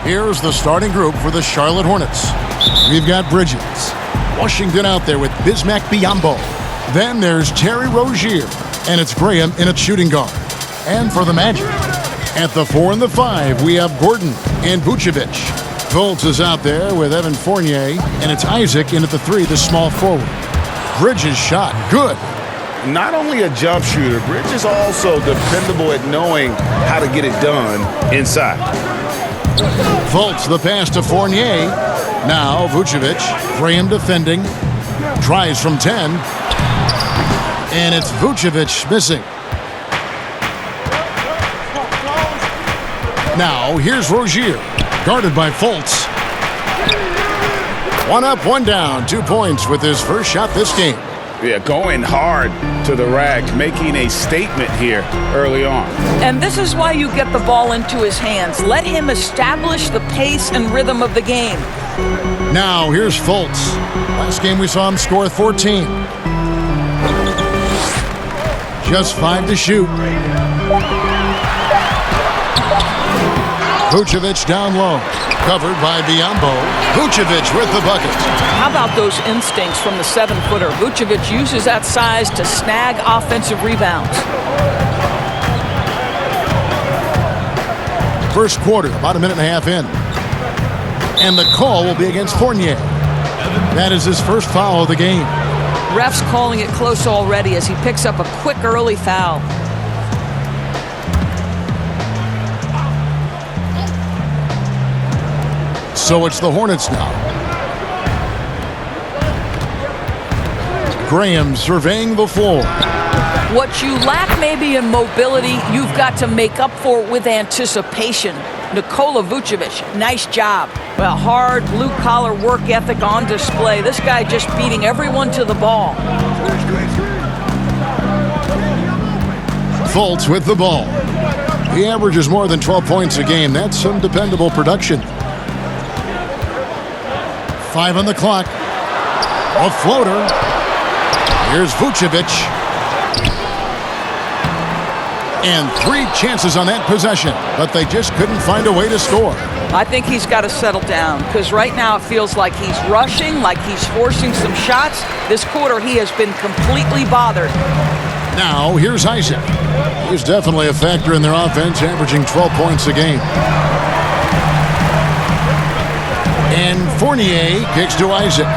Here's the starting group for the Charlotte Hornets. We've got Bridges. Washington out there with Bismack Biyombo. Then there's Terry Rozier. And it's Graham in at shooting guard. And for the Magic, at the 4 and the 5, we have Gordon and Vucevic. Fultz is out there with Evan Fournier. And it's Isaac in at the 3, the small forward. Bridges shot. Good. Not only a jump shooter, Bridges is also dependable at knowing how to get it done inside. Fultz the pass to Fournier. Now Vucevic. Graham defending. Tries from 10. And it's Vucevic missing. Now here's Rozier. Guarded by Fultz. 1 up, 1 down. 2 points with his first shot this game. Yeah, going hard to the rack, making a statement here early on. And this is why you get the ball into his hands. Let him establish the pace and rhythm of the game. Now here's Fultz. Last game we saw him score 14. Just 5 to shoot. Vucevic down low. Covered by Biyombo. Vucevic with the bucket. How about those instincts from the 7-footer? Vucevic uses that size to snag offensive rebounds. First quarter, about a minute and a half in. And the call will be against Fournier. That is his first foul of the game. Refs calling it close already as he picks up a quick early foul. So it's the Hornets now. Graham surveying the floor. What you lack maybe in mobility, you've got to make up for with anticipation. Nikola Vucevic, nice job. Well, hard blue-collar work ethic on display. This guy just beating everyone to the ball. Fultz with the ball. He averages more than 12 points a game. That's some dependable production. 5 on the clock. A floater. Here's Vucevic. And 3 chances on that possession, but they just couldn't find a way to score. I think he's got to settle down because right now it feels like he's rushing, like he's forcing some shots. This quarter he has been completely bothered. Now here's Isaac. He's definitely a factor in their offense, averaging 12 points a game. And Fournier kicks to Isaac.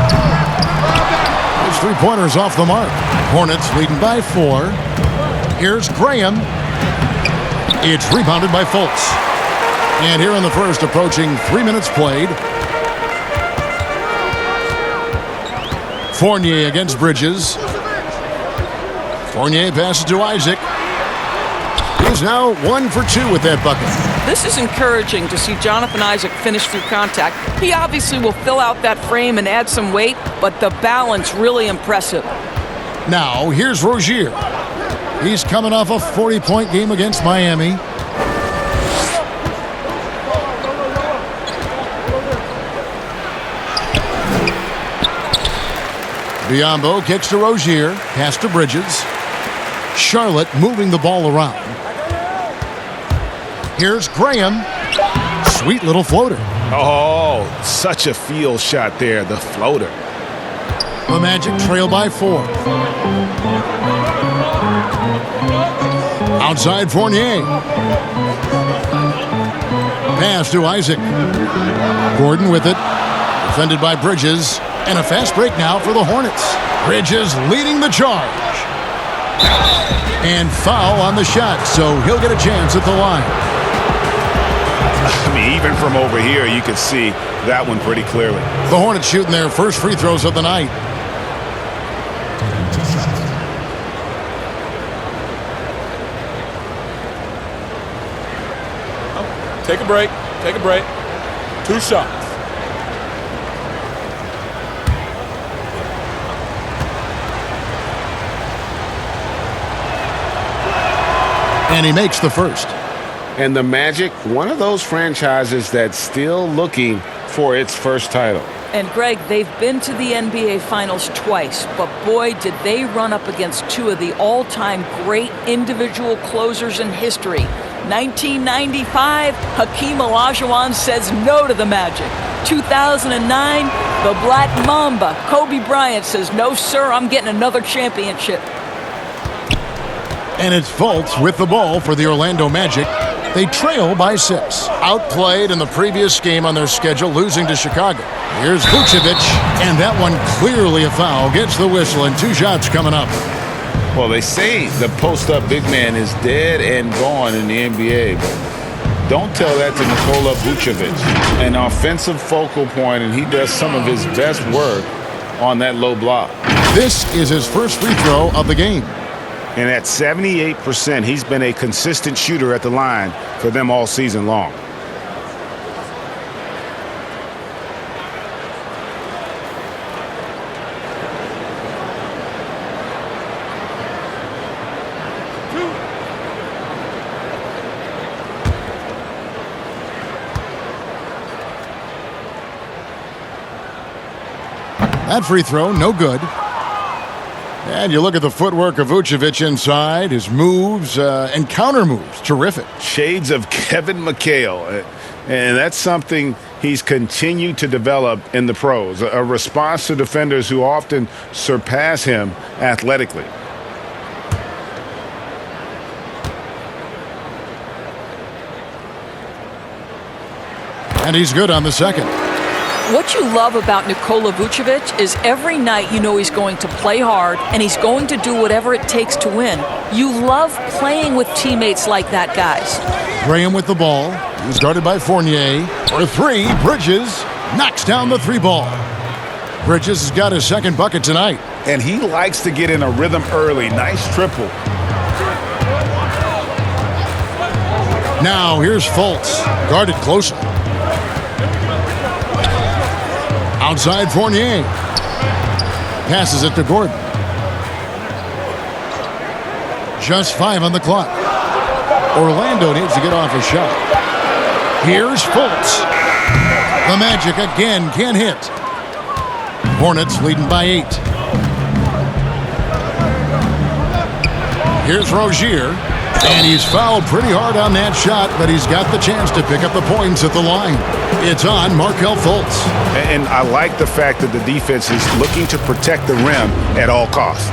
His 3-pointers off the mark. Hornets leading by 4. Here's Graham. It's rebounded by Fultz. And here in the first, approaching 3 minutes played. Fournier against Bridges. Fournier passes to Isaac. He's now 1 for 2 with that bucket. This is encouraging to see Jonathan Isaac finish through contact. He obviously will fill out that frame and add some weight, but the balance really impressive. Now here's Rozier. He's coming off a 40-point game against Miami. Biyombo kicks to Rozier. Pass to Bridges. Charlotte moving the ball around. Here's Graham. Sweet little floater. Oh, such a field shot there, the floater. The Magic trail by 4. Outside Fournier. Pass to Isaac. Gordon with it. Defended by Bridges. And a fast break now for the Hornets. Bridges leading the charge. And foul on the shot, so he'll get a chance at the line. I mean, even from over here, you can see that one pretty clearly. The Hornets shooting their first free throws of the night. Take a break. Take a break. 2 shots. And he makes the first. And the Magic, one of those franchises that's still looking for its first title. And Greg, they've been to the NBA Finals twice, but boy, did they run up against 2 of the all-time great individual closers in history. 1995, Hakeem Olajuwon says no to the Magic. 2009, the Black Mamba, Kobe Bryant says, no, sir, I'm getting another championship. And it's Fultz with the ball for the Orlando Magic. They trail by 6. Outplayed in the previous game on their schedule, losing to Chicago. Here's Vucevic, and that one clearly a foul. Gets the whistle, and 2 shots coming up. Well, they say the post-up big man is dead and gone in the NBA, but don't tell that to Nikola Vucevic. An offensive focal point, and he does some of his best work on that low block. This is his first free throw of the game. And at 78%, he's been a consistent shooter at the line for them all season long. That free throw, no good. And you look at the footwork of Vucevic inside, his moves and counter moves, terrific. Shades of Kevin McHale, and that's something he's continued to develop in the pros, a response to defenders who often surpass him athletically. And he's good on the second. What you love about Nikola Vucevic is every night you know he's going to play hard and he's going to do whatever it takes to win. You love playing with teammates like that, guys. Graham with the ball. He's guarded by Fournier. For 3, Bridges knocks down the 3 ball. Bridges has got his second bucket tonight. And he likes to get in a rhythm early. Nice triple. Now here's Fultz, guarded closely. Outside Fournier. Passes it to Gordon. Just 5 on the clock. Orlando needs to get off a shot. Here's Fultz. The Magic again can't hit. Hornets leading by 8. Here's Rozier. And he's fouled pretty hard on that shot, but he's got the chance to pick up the points at the line. It's on Markelle Fultz. And I like the fact that the defense is looking to protect the rim at all costs.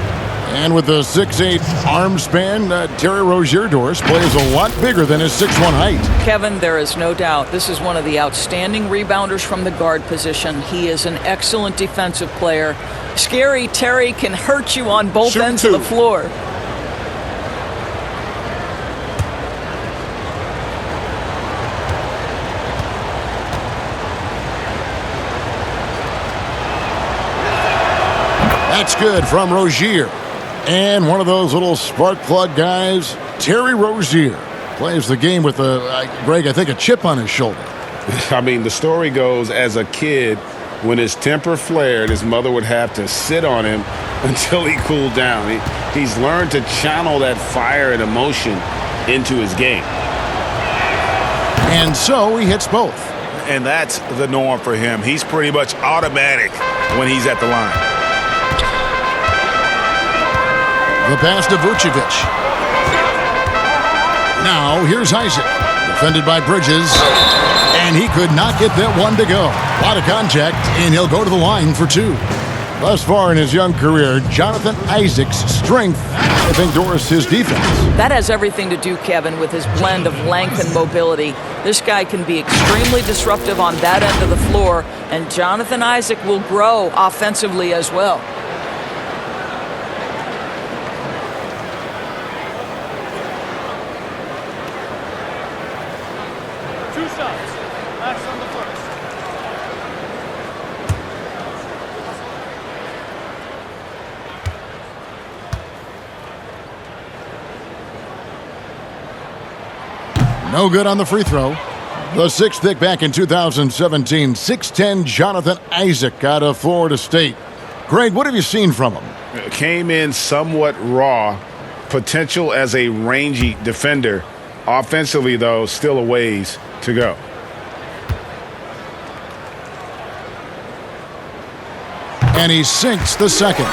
And with the 6'8" arm span, Terry Rozier Doris plays a lot bigger than his 6'1" height. Kevin, there is no doubt this is one of the outstanding rebounders from the guard position. He is an excellent defensive player. Scary Terry can hurt you on both ends of the floor. That's good from Rozier. And one of those little spark plug guys, Terry Rozier, plays the game with, Greg, I think a chip on his shoulder. I mean, the story goes as a kid, when his temper flared, his mother would have to sit on him until he cooled down. He's learned to channel that fire and emotion into his game. And so he hits both. And that's the norm for him. He's pretty much automatic when he's at the line. The pass to Vucevic. Now here's Isaac, defended by Bridges, and he could not get that one to go. A lot of contact, and he'll go to the line for 2. Thus far in his young career, Jonathan Isaac's strength, I think, Doris, his defense. That has everything to do, Kevin, with his blend of length and mobility. This guy can be extremely disruptive on that end of the floor, and Jonathan Isaac will grow offensively as well. No good on the free throw. The 6th pick back in 2017, 6'10" Jonathan Isaac out of Florida State. Greg, what have you seen from him? Came in somewhat raw, potential as a rangy defender. Offensively, though, still a ways to go. And he sinks the second.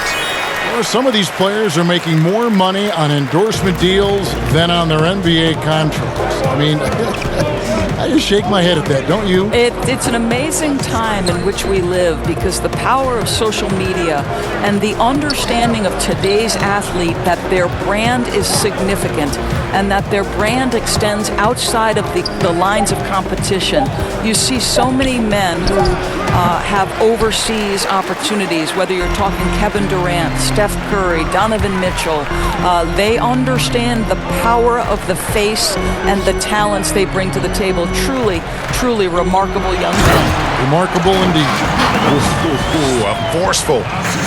some of these players are making more money on endorsement deals than on their NBA contracts. I mean, I just shake my head at that, don't you? It's an amazing time in which we live because the power of social media and the understanding of today's athlete that their brand is significant and that their brand extends outside of the lines of competition. You see so many men who have overseas opportunities, whether you're talking Kevin Durant, Steph Curry, Donovan Mitchell. They understand the power of the face and the talents they bring to the table. Truly, truly remarkable young men. Remarkable indeed. Ooh, a forceful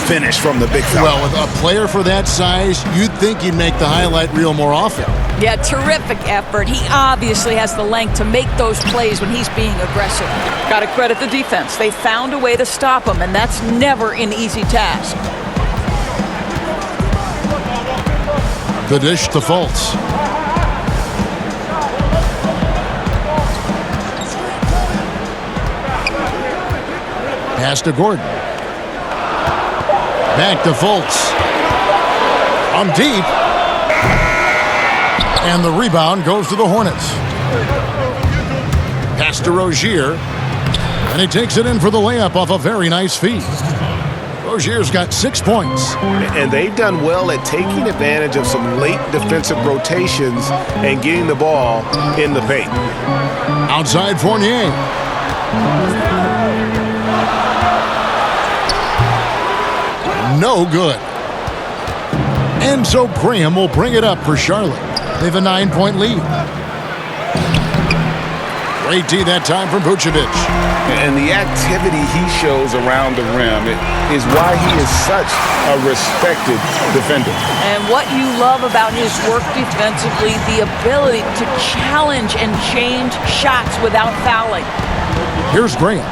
finish from the big fella. Well, with a player for that size, you'd think he'd make the highlight reel more often. Yeah, terrific effort. He obviously has the length to make those plays when he's being aggressive. Got to credit the defense. They found a way to stop him, and that's never an easy task. The dish to Fultz. Pass to Gordon. Back to Fultz. On deep. And the rebound goes to the Hornets. Pass to Rozier. And he takes it in for the layup off a very nice feed. Rozier's got 6 points. And they've done well at taking advantage of some late defensive rotations and getting the ball in the paint. Outside Fournier. No good. And so Graham will bring it up for Charlotte. They have a 9-point lead. Great D that time from Vucevic. And the activity he shows around the rim is why he is such a respected defender. And what you love about his work defensively, the ability to challenge and change shots without fouling. Here's Graham.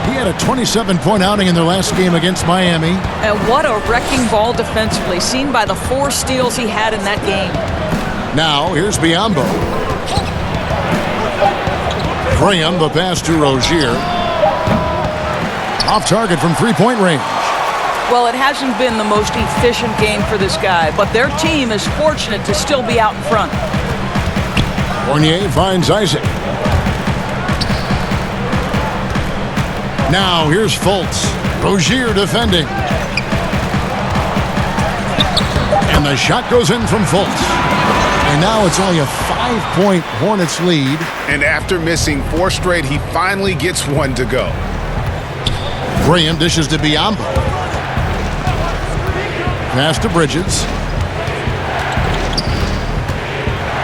He had a 27-point outing in their last game against Miami. And what a wrecking ball defensively, seen by the 4 steals he had in that game. Now, here's Biyombo. Graham, the pass to Rozier. Off target from three-point range. Well, it hasn't been the most efficient game for this guy, but their team is fortunate to still be out in front. Fournier finds Isaac. Now, here's Fultz. Rozier defending. And the shot goes in from Fultz. And now it's only a 5-point Hornets lead. And after missing 4 straight, he finally gets one to go. Graham dishes to Biyombo. Pass to Bridges.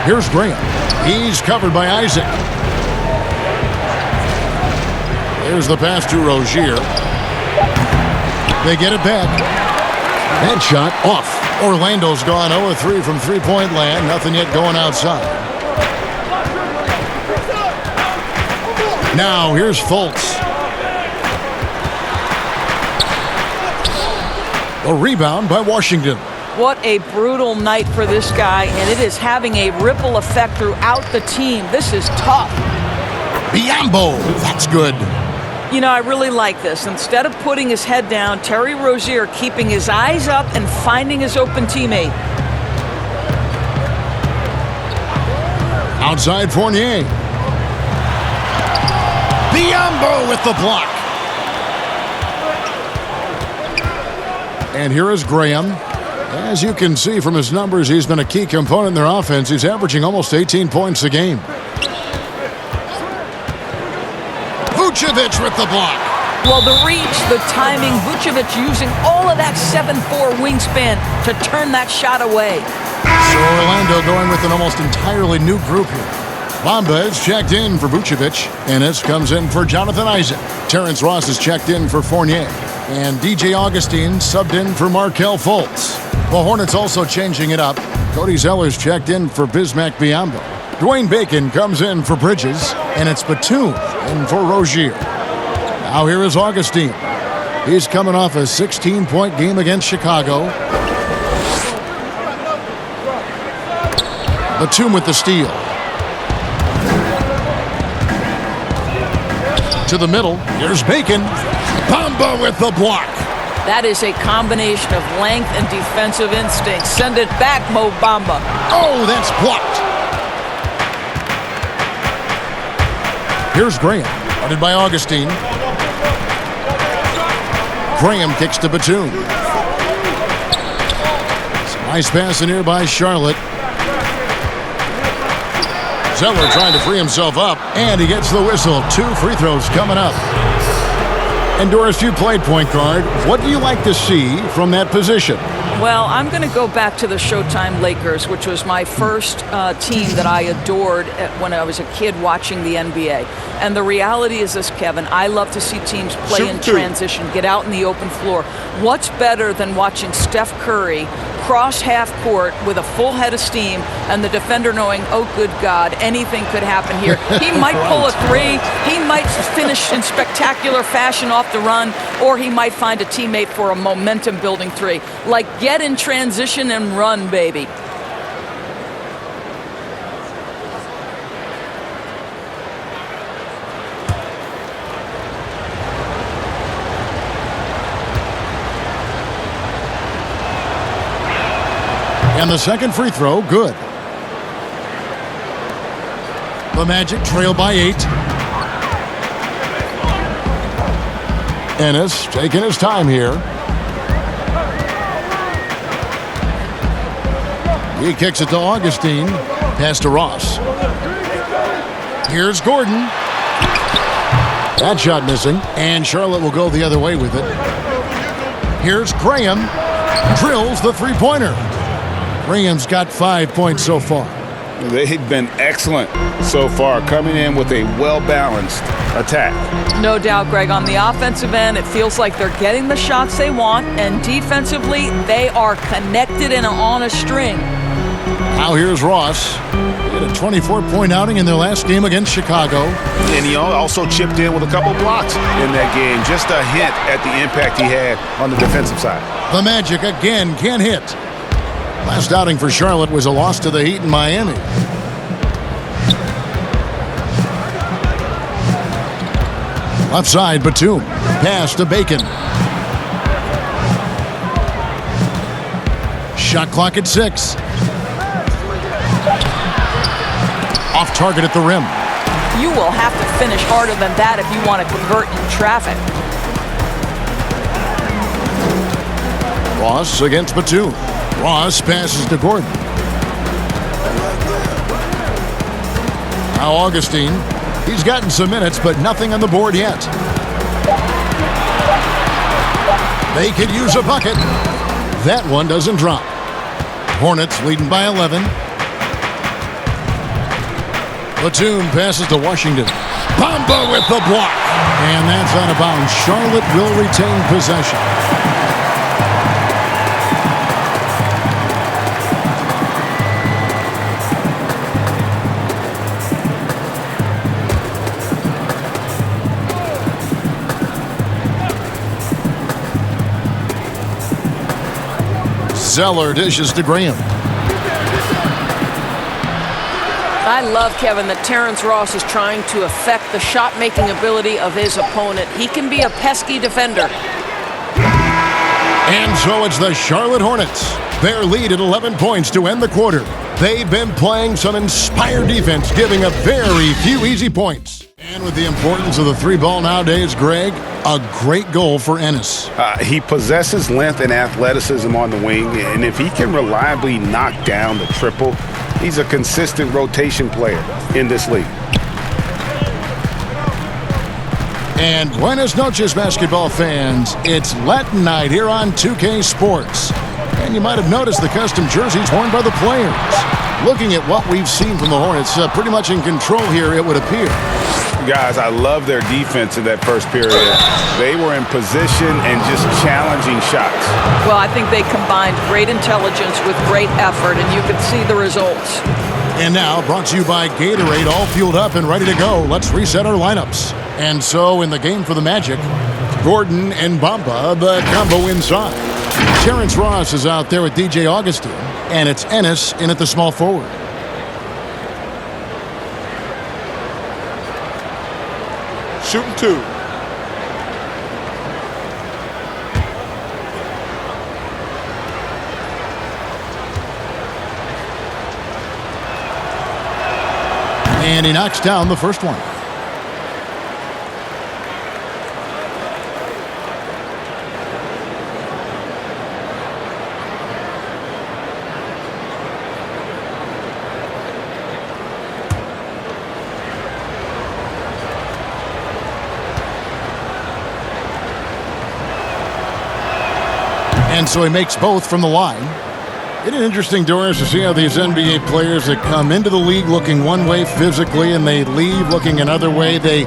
Here's Graham. He's covered by Isaac. There's the pass to Rozier. They get it back. That shot off. Orlando's gone 0-3 from three-point land. Nothing yet going outside. Now here's Fultz. A rebound by Washington. What a brutal night for this guy, and it is having a ripple effect throughout the team. This is tough. Biyombo. That's good. You know, I really like this. Instead of putting his head down, Terry Rozier keeping his eyes up and finding his open teammate. Outside Fournier. Biyombo with the block. And here is Graham. As you can see from his numbers, he's been a key component in their offense. He's averaging almost 18 points a game. Vucevic with the block. Well, the reach, the timing, Vucevic using all of that 7'4" wingspan to turn that shot away. So Orlando going with an almost entirely new group here. Bamba is checked in for Vucevic. Ennis comes in for Jonathan Isaac. Terrence Ross is checked in for Fournier. And DJ Augustine subbed in for Markelle Fultz. The Hornets also changing it up. Cody Zeller's checked in for Bismack Biyombo. Dwayne Bacon comes in for Bridges. And it's Batum in for Rozier. Now here is Augustine. He's coming off a 16-point game against Chicago. Batum with the steal. To the middle. Here's Bacon. Bamba with the block. That is a combination of length and defensive instinct. Send it back, Mo Bamba. Oh, that's blocked. Here's Graham, guarded by Augustine. Graham kicks to Batum. Nice pass in here by Charlotte. Zeller trying to free himself up, and he gets the whistle. 2 free throws coming up. And Doris, you played point guard. What do you like to see from that position? Well, I'm going to go back to the Showtime Lakers, which was my first team that I adored when I was a kid watching the NBA. And the reality is this, Kevin, I love to see teams play in transition, get out in the open floor. What's better than watching Steph Curry cross half court with a full head of steam and the defender knowing, oh, good God, anything could happen here. He might pull a three, he might finish in spectacular fashion off the run, or he might find a teammate for a momentum-building three. Like, get in transition and run, baby. And the second free throw, good. The Magic trail by 8. Ennis taking his time here. He kicks it to Augustine. Pass to Ross. Here's Gordon. That shot missing. And Charlotte will go the other way with it. Here's Graham. Drills the three-pointer. Graham's got 5 points so far. They've been excellent so far, coming in with a well-balanced attack. No doubt, Greg. On the offensive end, it feels like they're getting the shots they want, and defensively, they are connected and on a string. Now here's Ross. He had a 24-point outing in their last game against Chicago. And he also chipped in with a couple blocks in that game. Just a hint at the impact he had on the defensive side. The Magic again can't hit. Last outing for Charlotte was a loss to the Heat in Miami. Left side, Batum. Pass to Bacon. Shot clock at 6. Off target at the rim. You will have to finish harder than that if you want to convert in traffic. Ross against Batum. Ross passes to Gordon. Now Augustine. He's gotten some minutes, but nothing on the board yet. They could use a bucket. That one doesn't drop. Hornets leading by 11. Batum passes to Washington. Bamba with the block. And that's out of bounds. Charlotte will retain possession. Zeller dishes to Graham. I love, Kevin, that Terrence Ross is trying to affect the shot-making ability of his opponent. He can be a pesky defender. And so it's the Charlotte Hornets. Their lead at 11 points to end the quarter. They've been playing some inspired defense, giving up very few easy points. And with the importance of the three ball nowadays, Greg, a great goal for Ennis. He possesses length and athleticism on the wing, and if he can reliably knock down the triple, he's a consistent rotation player in this league. And buenas noches, basketball fans. It's Latin night here on 2K Sports. And you might have noticed the custom jerseys worn by the players. Looking at what we've seen from the Hornets, pretty much in control here, it would appear. Guys, I love their defense in that first period. They were in position and just challenging shots. Well, I think they combined great intelligence with great effort, and you could see the results. And now, brought to you by Gatorade, all fueled up and ready to go. Let's reset our lineups. And so, in the game for the Magic, Gordon and Bamba, the combo inside. Terrence Ross is out there with DJ Augustine, and it's Ennis in at the small forward. Shooting 2. And he knocks down the first one. And so he makes both from the line. It's interesting, Doris, to see how these NBA players that come into the league looking one way physically and they leave looking another way, they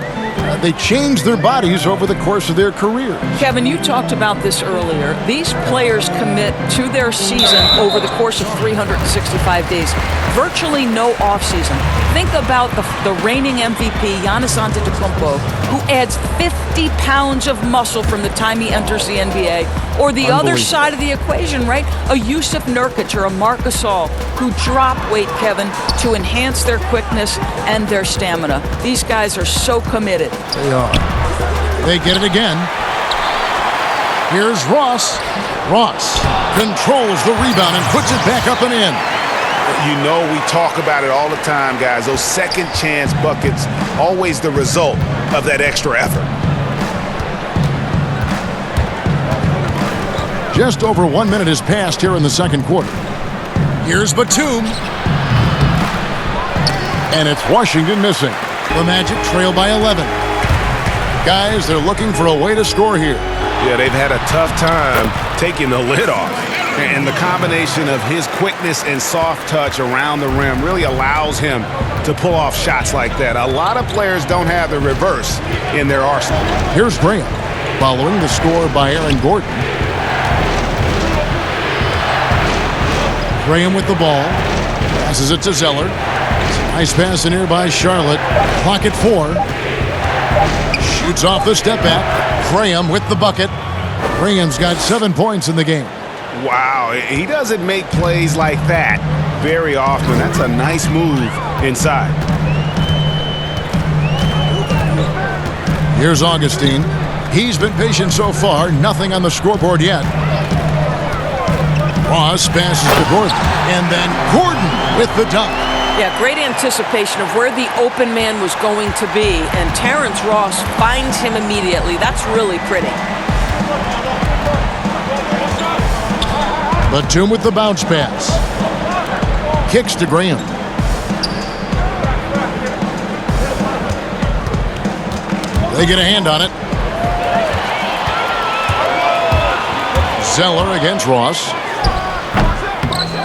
change their bodies over the course of their career. Kevin, you talked about this earlier. These players commit to their season over the course of 365 days. Virtually no offseason. Think about the reigning MVP, Giannis Antetokounmpo, who adds 50 pounds of muscle from the time he enters the NBA. Or the other side of the equation, right? A Yusuf Nurkic or a Marc Gasol who drop weight, Kevin, to enhance their quickness and their stamina. These guys are so committed. They are. They get it again. Here's Ross. Ross controls the rebound and puts it back up and in. You know, we talk about it all the time, guys. Those second chance buckets, always the result of that extra effort. Just over 1 minute has passed here in the second quarter. Here's Batum. And it's Washington missing. The Magic trail by 11. Guys, they're looking for a way to score here. Yeah, they've had a tough time taking the lid off. And the combination of his quickness and soft touch around the rim really allows him to pull off shots like that. A lot of players don't have the reverse in their arsenal. Here's Graham, following the score by Aaron Gordon. Graham with the ball. Passes it to Zeller. Nice pass in here by Charlotte. Clock at 4. Shoots off the step back. Graham with the bucket. Graham's got 7 points in the game. Wow, he doesn't make plays like that very often. That's a nice move inside. Here's Augustine. He's been patient so far. Nothing on the scoreboard yet. Ross passes to Gordon. And then Gordon with the dunk. Yeah, great anticipation of where the open man was going to be. And Terrence Ross finds him immediately. That's really pretty. Batum with the bounce pass. Kicks to Graham. They get a hand on it. Zeller against Ross.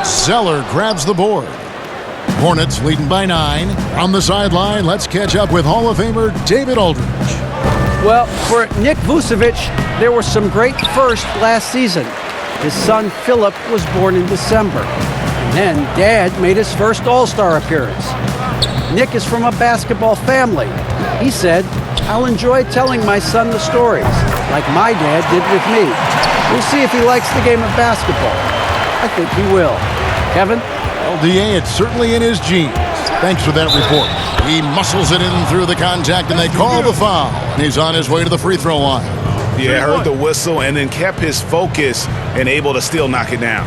Zeller grabs the board. Hornets leading by 9. On the sideline, let's catch up with Hall of Famer David Aldridge. Well, for Nick Vucevic, there were some great firsts last season. His son, Philip, was born in December. And then Dad made his first All-Star appearance. Nick is from a basketball family. He said, "I'll enjoy telling my son the stories, like my dad did with me. We'll see if he likes the game of basketball. I think he will." Kevin? Well, DA, it's certainly in his genes. Thanks for that report. He muscles it in through the contact, and they call the foul. And he's on his way to the free throw line. Yeah, heard the whistle and then kept his focus and able to still knock it down.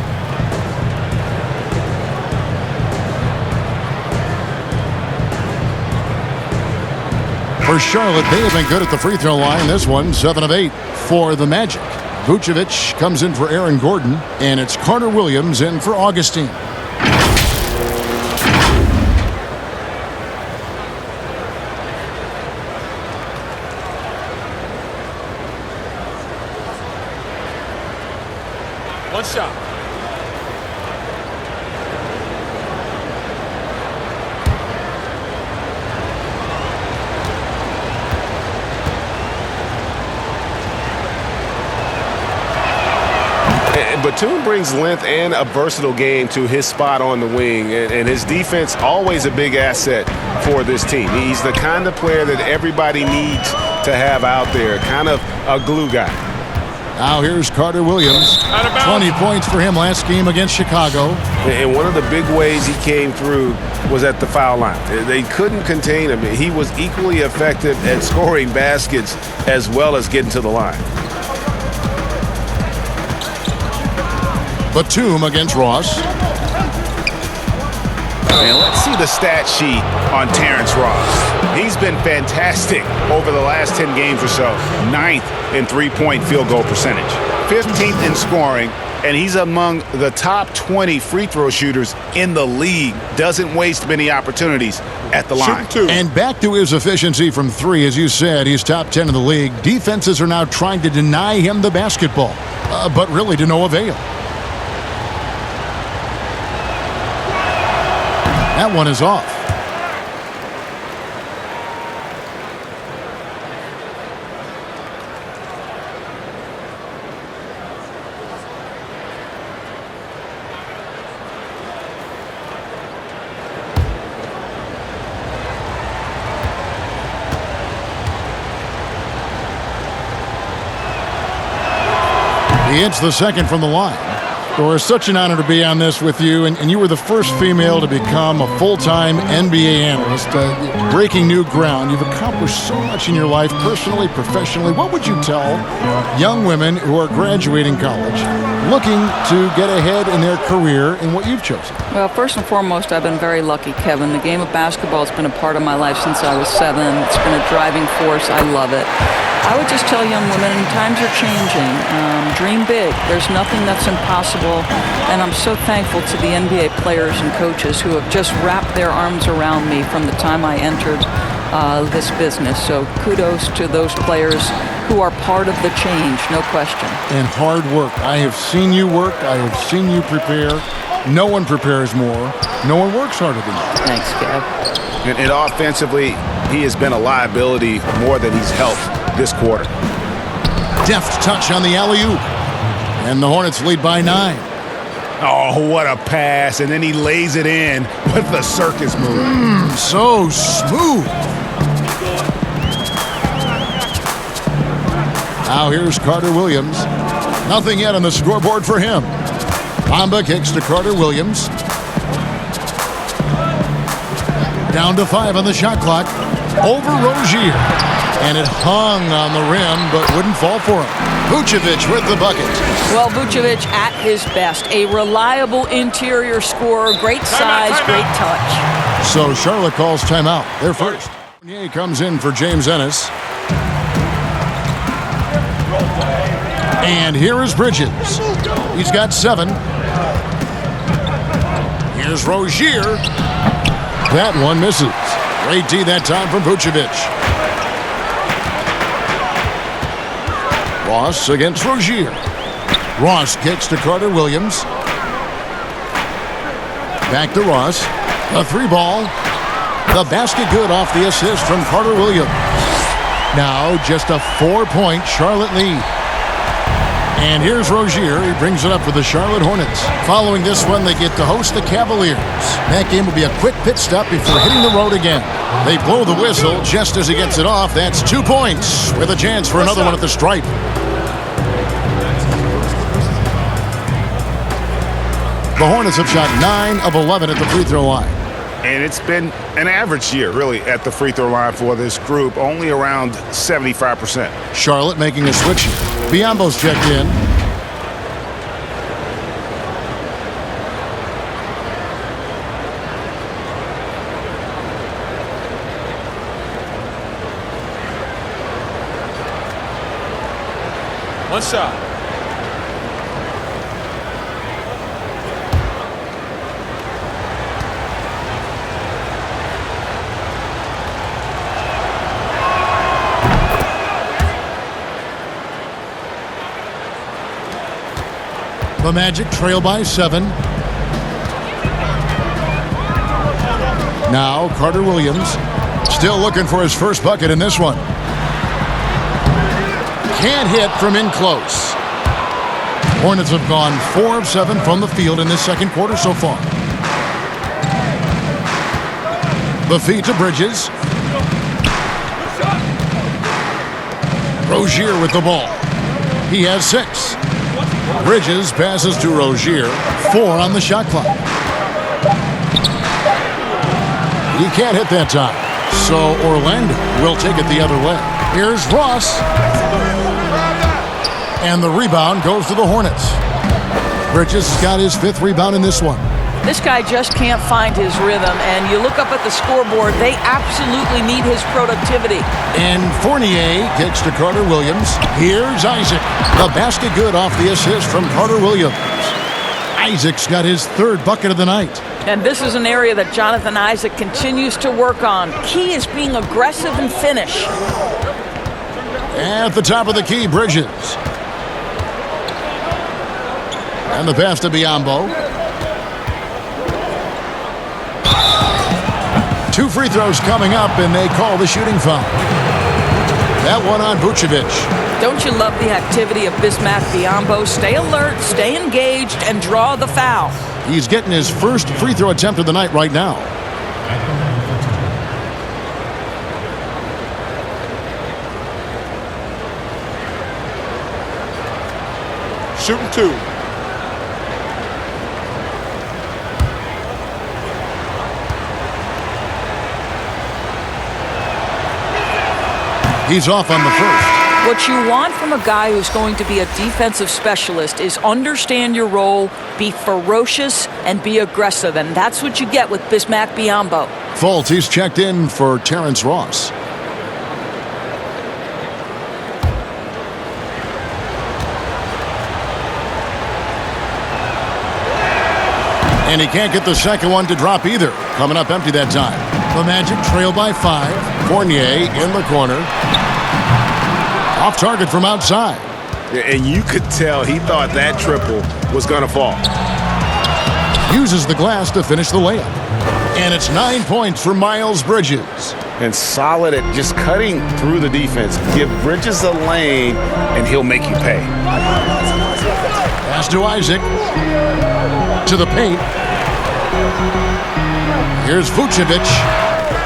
For Charlotte, they have been good at the free throw line. This one, 7 of 8 for the Magic. Vucevic comes in for Aaron Gordon, and it's Carter Williams in for Augustine. One shot. Batum brings length and a versatile game to his spot on the wing, and his defense always a big asset for this team. He's the kind of player that everybody needs to have out there, kind of a glue guy. Now here's Carter Williams. 20 points for him last game against Chicago. And one of the big ways he came through was at the foul line. They couldn't contain him. He was equally effective at scoring baskets as well as getting to the line. Batum against Ross. And let's see the stat sheet on Terrence Ross. He's been fantastic over the last 10 games or so. 9th in three-point field goal percentage. 15th in scoring. And he's among the top 20 free throw shooters in the league. Doesn't waste many opportunities at the line. And back to his efficiency from three. As you said, he's top 10 in the league. Defenses are now trying to deny him the basketball, but really to no avail. That one is off. He hits the second from the line. Well, it's such an honor to be on this with you, and you were the first female to become a full-time NBA analyst, breaking new ground. You've accomplished so much in your life, personally, professionally. What would you tell young women who are graduating college, looking to get ahead in their career in what you've chosen? Well, first and foremost, I've been very lucky, Kevin. The game of basketball has been a part of my life since I was 7. It's been a driving force. I love it. I would just tell young women, times are changing. Dream big. There's nothing that's impossible. And I'm so thankful to the NBA players and coaches who have just wrapped their arms around me from the time I entered this business. So kudos to those players who are part of the change, no question. And hard work. I have seen you work. I have seen you prepare. No one prepares more. No one works harder than you. Thanks, Kev. And offensively, he has been a liability more than he's helped this quarter. Deft touch on the alley-oop. And the Hornets lead by 9. Oh, what a pass. And then he lays it in with the circus move. So smooth. Now here's Carter Williams. Nothing yet on the scoreboard for him. Bamba kicks to Carter Williams. Down to 5 on the shot clock. Over Rozier. And it hung on the rim, but wouldn't fall for him. Vucevic with the bucket. Well, Vucevic at his best. A reliable interior scorer. Great size, great touch. So Charlotte calls timeout. They're first. Fournier comes in for James Ennis. And here is Bridges. He's got 7. Here's Rozier. That one misses. Great D that time from Vucevic. Ross against Rozier. Ross kicks to Carter Williams. Back to Ross. A 3-ball. The basket good off the assist from Carter Williams. Now just a 4-point Charlotte lead. And here's Rozier. He brings it up for the Charlotte Hornets. Following this one, they get to host the Cavaliers. That game will be a quick pit stop before hitting the road again. They blow the whistle just as he gets it off. That's 2 points with a chance for another one at the stripe. The Hornets have shot 9 of 11 at the free throw line. And it's been an average year, really, at the free throw line for this group, only around 75%. Charlotte making a switch here. Biombo's checked in. One shot. The Magic trail by 7. Now Carter Williams still looking for his first bucket in this one. Can't hit from in close. Hornets have gone 4 of 7 from the field in this second quarter so far. The feed to Bridges. Rozier with the ball. He has 6. Bridges passes to Rozier. 4 on the shot clock. He can't hit that time. So Orlando will take it the other way. Here's Ross. And the rebound goes to the Hornets. Bridges has got his 5th rebound in this one. This guy just can't find his rhythm, and you look up at the scoreboard, they absolutely need his productivity. And Fournier kicks to Carter Williams. Here's Isaac. The basket good off the assist from Carter Williams. Isaac's got his third bucket of the night. And this is an area that Jonathan Isaac continues to work on. Key is being aggressive and finish. At the top of the key, Bridges. And the pass to Biyombo. 2 free throws coming up, and they call the shooting foul. That one on Vucevic. Don't you love the activity of Bismack Biyombo? Stay alert, stay engaged, and draw the foul. He's getting his first free throw attempt of the night right now. Shooting 2. He's off on the first. What you want from a guy who's going to be a defensive specialist is understand your role, be ferocious, and be aggressive. And that's what you get with Bismack Biyombo. Fultz, he's checked in for Terrence Ross. And he can't get the second one to drop either. Coming up empty that time. The Magic trail by 5. Fournier in the corner. Off target from outside. And you could tell he thought that triple was going to fall. Uses the glass to finish the layup. And it's 9 points for Miles Bridges. And solid at just cutting through the defense. Give Bridges a lane, and he'll make you pay. Pass to Isaac. To the paint. Here's Vucevic.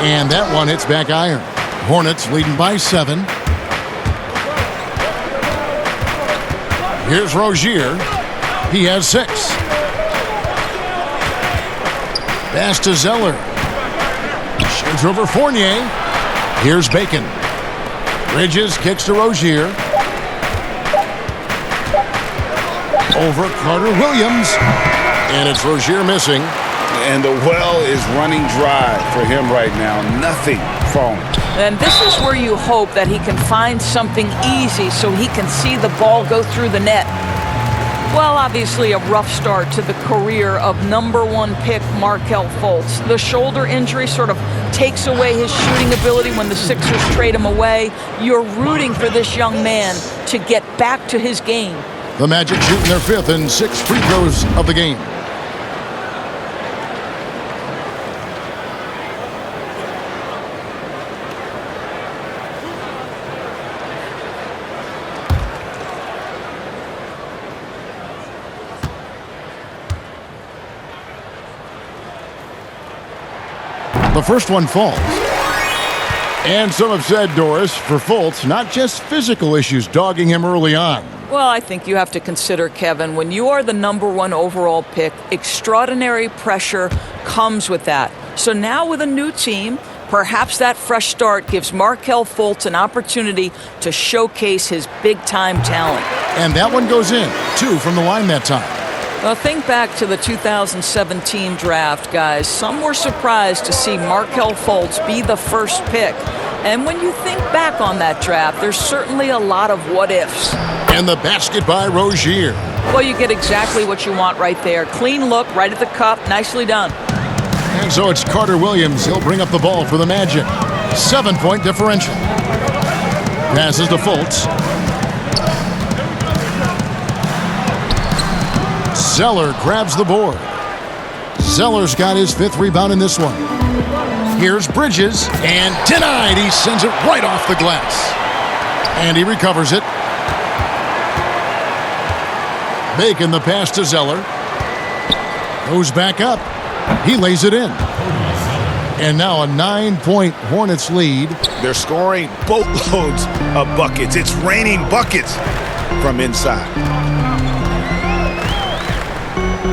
And that one hits back iron. Hornets leading by 7. Here's Rozier. He has 6. Pass to Zeller. Shoots over Fournier. Here's Bacon. Bridges kicks to Rozier. Over Carter Williams. And it's Rozier missing. And the well is running dry for him right now. Nothing falling. And this is where you hope that he can find something easy so he can see the ball go through the net. Well, obviously a rough start to the career of #1 pick Markelle Fultz. The shoulder injury sort of takes away his shooting ability when the Sixers trade him away. You're rooting for this young man to get back to his game. The Magic shooting their 5th and 6th free throws of the game. The first one falls. And some have said, Doris, for Fultz, not just physical issues dogging him early on. Well, I think you have to consider, Kevin, when you are the #1 overall pick, extraordinary pressure comes with that. So now with a new team, perhaps that fresh start gives Markelle Fultz an opportunity to showcase his big-time talent. And that one goes in. 2 from the line that time. Well, think back to the 2017 draft, guys. Some were surprised to see Markelle Fultz be the first pick. And when you think back on that draft, there's certainly a lot of what-ifs. And the basket by Rozier. Well, you get exactly what you want right there. Clean look, right at the cup, nicely done. And so it's Carter Williams. He'll bring up the ball for the Magic. 7-point differential. Passes to Fultz. Zeller grabs the board. Zeller's got his 5th rebound in this one. Here's Bridges, and denied. He sends it right off the glass. And he recovers it. Bacon the pass to Zeller. Goes back up. He lays it in. And now a 9-point Hornets lead. They're scoring boatloads of buckets. It's raining buckets from inside.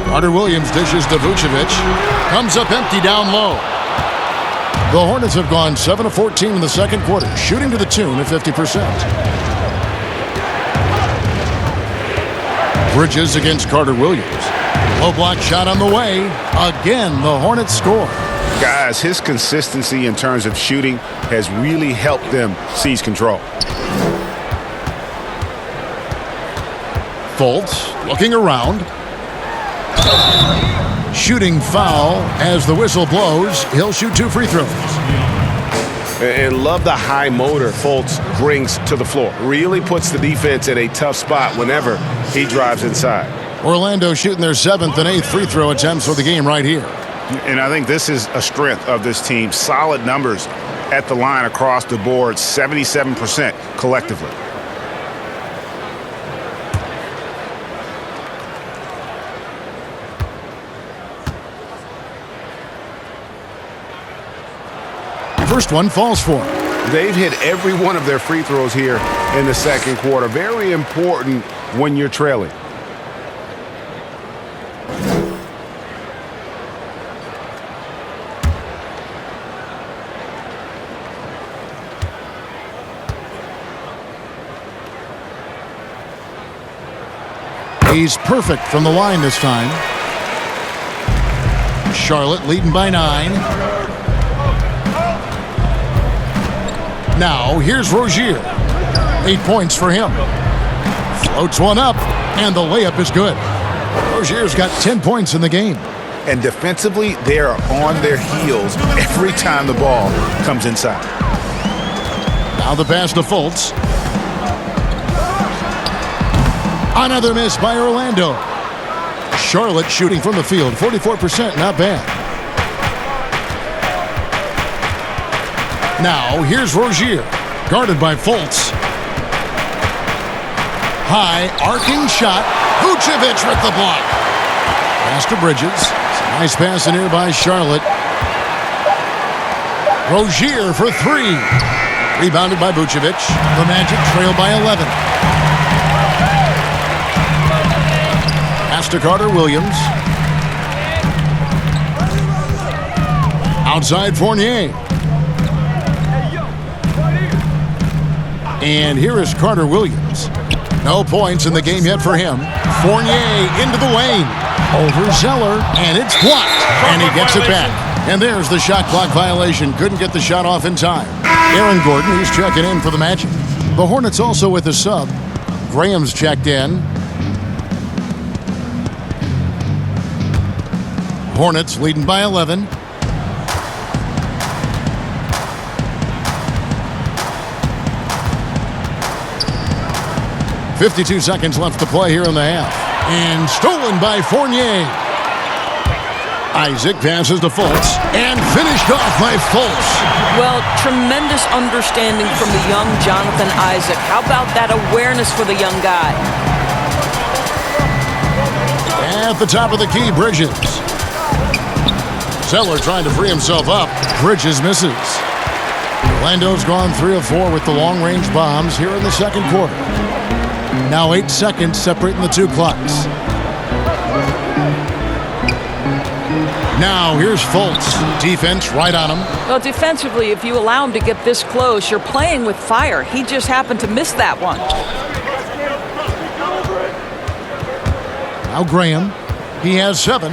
Carter Williams dishes to Vucevic. Comes up empty down low. The Hornets have gone 7 of 14 in the second quarter, shooting to the tune of 50%. Bridges against Carter Williams. Low block shot on the way. Again, the Hornets score. Guys, his consistency in terms of shooting has really helped them seize control. Fultz looking around. Shooting foul as the whistle blows. He'll shoot 2 free throws. And love the high motor Fultz brings to the floor. Really puts the defense at a tough spot whenever he drives inside. Orlando shooting their 7th and 8th free throw attempts for the game right here. And I think this is a strength of this team. Solid numbers at the line across the board, 77% collectively. First one falls for him. They've hit every one of their free throws here in the second quarter. Very important when you're trailing. He's perfect from the line this time. Charlotte leading by 9. Now, here's Rozier. 8 points for him. Floats one up, and the layup is good. Rozier's got 10 points in the game. And defensively, they are on their heels every time the ball comes inside. Now the pass to Fultz. Another miss by Orlando. Charlotte shooting from the field, 44%, not bad. Now, here's Rozier, guarded by Fultz. High, arcing shot. Vucevic with the block. Pass to Bridges. Nice pass in here by Charlotte. Rozier for 3. Rebounded by Vucevic. The Magic trail by 11. Pass to Carter Williams. Outside Fournier. And here is Carter Williams. No points in the game yet for him. Fournier into the lane. Over Zeller, and it's blocked. And he gets it back. And there's the shot clock violation. Couldn't get the shot off in time. Aaron Gordon, he's checking in for the Magic. The Hornets also with a sub. Graham's checked in. Hornets leading by 11. .52 seconds left to play here in the half. And stolen by Fournier. Isaac passes to Fultz. And finished off by Fultz. Well, tremendous understanding from the young Jonathan Isaac. How about that awareness for the young guy? At the top of the key, Bridges. Zeller trying to free himself up. Bridges misses. Orlando's gone 3 of 4 with the long-range bombs here in the second quarter. Now 8 seconds separating the 2 clocks. Now here's Fultz. Defense right on him. Well, defensively, if you allow him to get this close, you're playing with fire. He just happened to miss that one. Now Graham. He has 7.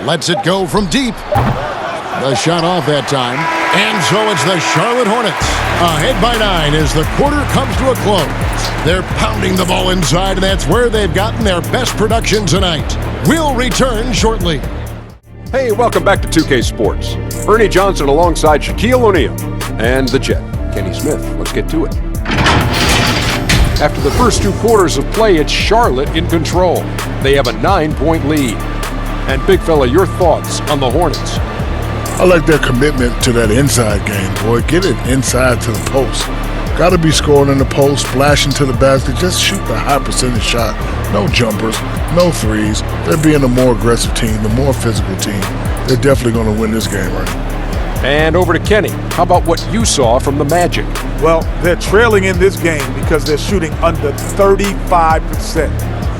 Lets it go from deep. The shot off that time. And so it's the Charlotte Hornets ahead by 9 as the quarter comes to a close. They're pounding the ball inside, and that's where they've gotten their best production tonight. We'll return shortly. Hey, welcome back to 2K Sports. Ernie Johnson alongside Shaquille O'Neal and the Jet, Kenny Smith. Let's get to it. After the first 2 quarters of play, it's Charlotte in control. They have a 9-point lead. And Big Fella, your thoughts on the Hornets? I like their commitment to that inside game, boy. Get it inside to the post. Got to be scoring in the post, flashing to the basket. Just shoot the high percentage shot. No jumpers, no threes. They're being a more aggressive team, the more physical team. They're definitely going to win this game, right? And over to Kenny. How about what you saw from the Magic? Well, they're trailing in this game because they're shooting under 35%.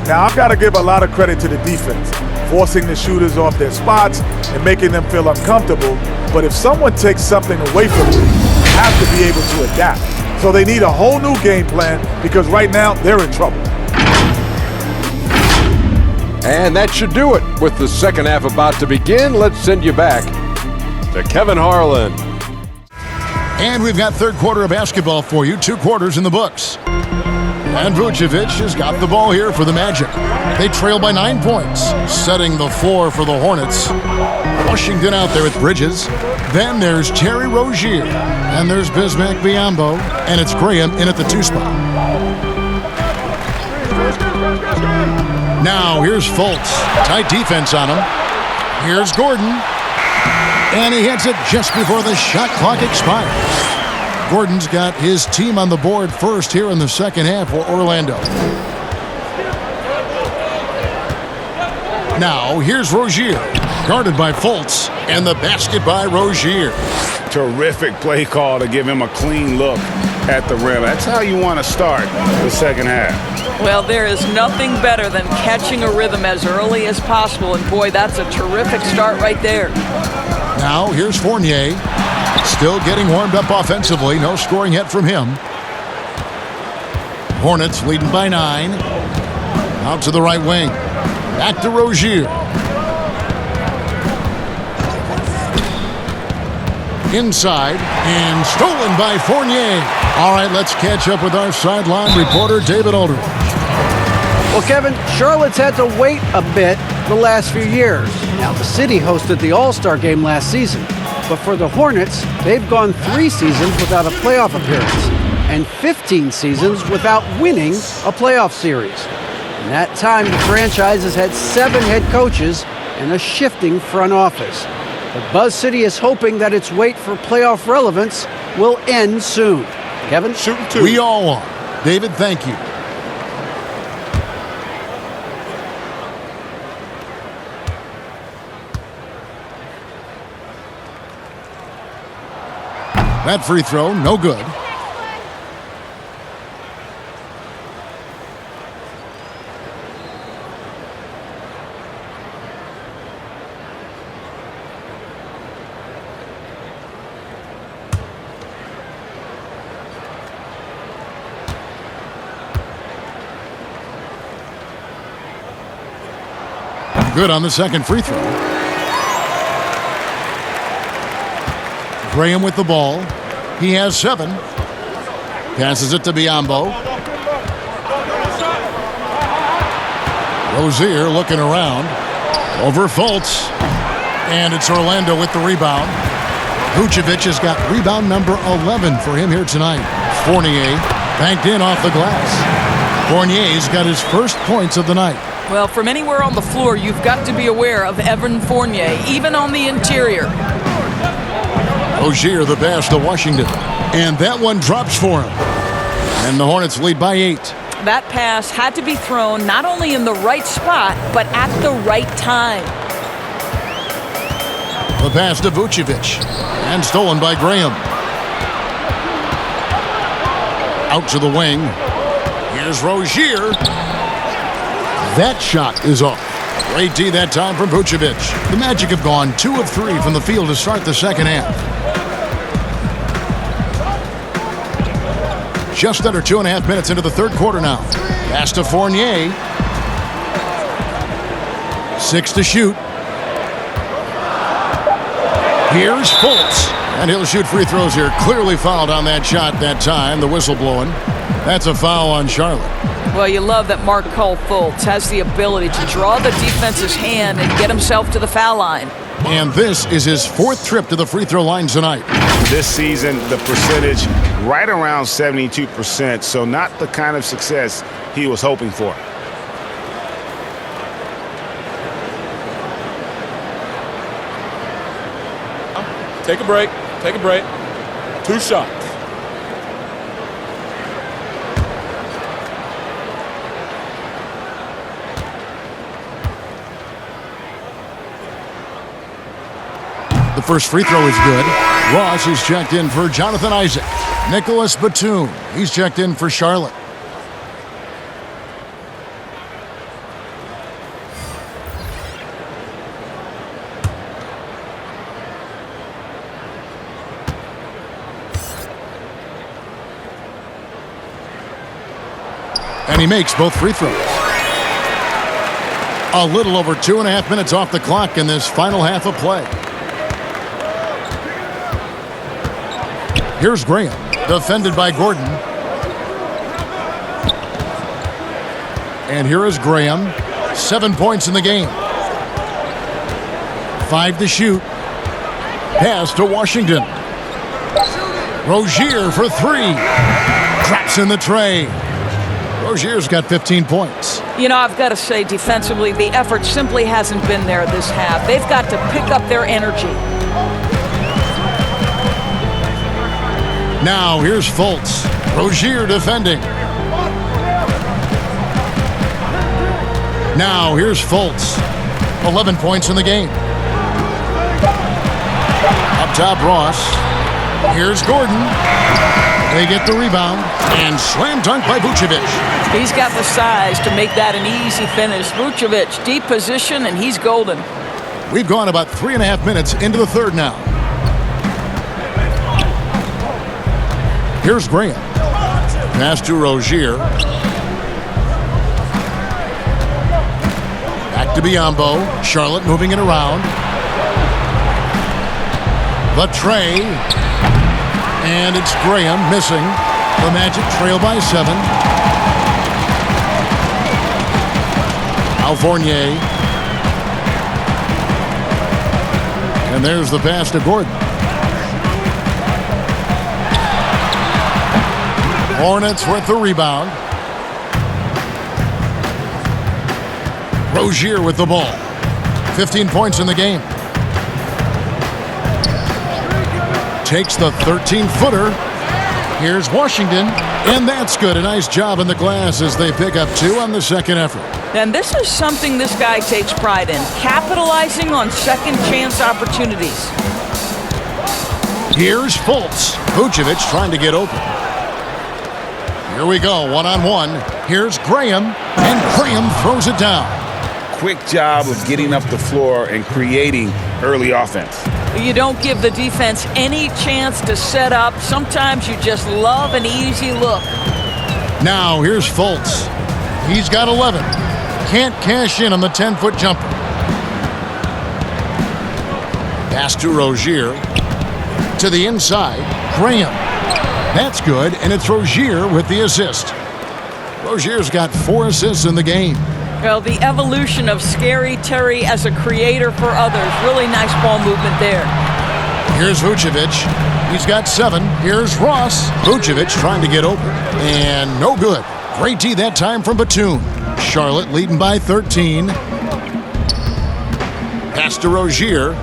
Now, I've got to give a lot of credit to the defense, forcing the shooters off their spots and making them feel uncomfortable. But if someone takes something away from you, you have to be able to adapt. So they need a whole new game plan because right now they're in trouble. And that should do it. With the second half about to begin, let's send you back to Kevin Harlan. And we've got third quarter of basketball for you. 2 quarters in the books. And Vucevic has got the ball here for the Magic. They trail by 9 points, setting the floor for the Hornets. Washington out there with Bridges. Then there's Terry Rozier. And there's Bismack Biyombo. And it's Graham in at the 2 spot. Now here's Fultz. Tight defense on him. Here's Gordon. And he hits it just before the shot clock expires. Gordon's got his team on the board first here in the second half for Orlando. Now here's Rozier, guarded by Fultz, and the basket by Rozier. Terrific play call to give him a clean look at the rim. That's how you want to start the second half. Well, there is nothing better than catching a rhythm as early as possible, and boy, that's a terrific start right there. Now here's Fournier, still getting warmed up offensively. No scoring yet from him. Hornets leading by 9. Out to the right wing. Back to Rozier. Inside and stolen by Fournier. All right, let's catch up with our sideline reporter, David Aldridge. Well, Kevin, Charlotte's had to wait a bit the last few years. Now, the city hosted the All-Star game last season. But for the Hornets, they've gone 3 seasons without a playoff appearance and 15 seasons without winning a playoff series. In that time, the franchise has had 7 head coaches and a shifting front office. But Buzz City is hoping that its wait for playoff relevance will end soon. Kevin? Shooting 2. We all are. David, thank you. That free throw, no good. Good on the second free throw. Graham with the ball. He has 7. Passes it to Biyombo. Rozier looking around. Over Fultz. And it's Orlando with the rebound. Vucevic has got rebound number 11 for him here tonight. Fournier banked in off the glass. Fournier's got his first points of the night. Well, from anywhere on the floor, you've got to be aware of Evan Fournier, even on the interior. Rozier the pass to Washington. And that one drops for him. And the Hornets lead by 8. That pass had to be thrown not only in the right spot, but at the right time. The pass to Vucevic. And stolen by Graham. Out to the wing. Here's Rozier. That shot is off. Great D that time from Vucevic. The Magic have gone 2 of 3 from the field to start the second half. Just under 2.5 minutes into the third quarter now. Pass to Fournier. 6 to shoot. Here's Fultz. And he'll shoot free throws here. Clearly fouled on that shot that time. The whistle blowing. That's a foul on Charlotte. Well, you love that Markelle Fultz has the ability to draw the defense's hand and get himself to the foul line. And this is his 4th trip to the free throw line tonight. This season, the percentage right around 72%, so not the kind of success he was hoping for. Take a break. Take a break. 2 shots. The first free throw is good. Ross is checked in for Jonathan Isaac. Nicholas Batum, he's checked in for Charlotte. And he makes both free throws. A little over 2.5 minutes off the clock in this final half of play. Here's Graham, defended by Gordon. And here is Graham, 7 points in the game. 5 to shoot. Pass to Washington. Rozier for 3. Drops in the tray. Rozier's got 15 points. You know, I've got to say, defensively, the effort simply hasn't been there this half. They've got to pick up their energy. Now here's Fultz. Rozier defending. Now here's Fultz. 11 points in the game. Up top, Ross. Here's Gordon. They get the rebound and slam dunk by Vucevic. He's got the size to make that an easy finish. Vucevic, deep position, and he's golden. We've gone about 3.5 minutes into the third now. Here's Graham. Pass to Rozier. Back to Biyombo. Charlotte moving it around. The tray. And it's Graham missing. The Magic trail by 7. Al Fournier. And there's the pass to Gordon. Hornets with the rebound. Rozier with the ball. 15 points in the game. Takes the 13-footer. Here's Washington, and that's good. A nice job in the glass as they pick up 2 on the second effort. And this is something this guy takes pride in, capitalizing on second-chance opportunities. Here's Fultz. Vucevic trying to get open. Here we go, one-on-one. Here's Graham, and Graham throws it down. Quick job of getting up the floor and creating early offense. You don't give the defense any chance to set up. Sometimes you just love an easy look. Now here's Fultz. He's got 11. Can't cash in on the 10-foot jumper. Pass to Rozier. To the inside, Graham. That's good, and it's Rozier with the assist. Rozier's got 4 assists in the game. Well, the evolution of Scary Terry as a creator for others. Really nice ball movement there. Here's Vucevic. He's got 7. Here's Ross. Vucevic trying to get open. And no good. Great D that time from Batum. Charlotte leading by 13. Pass to Rozier.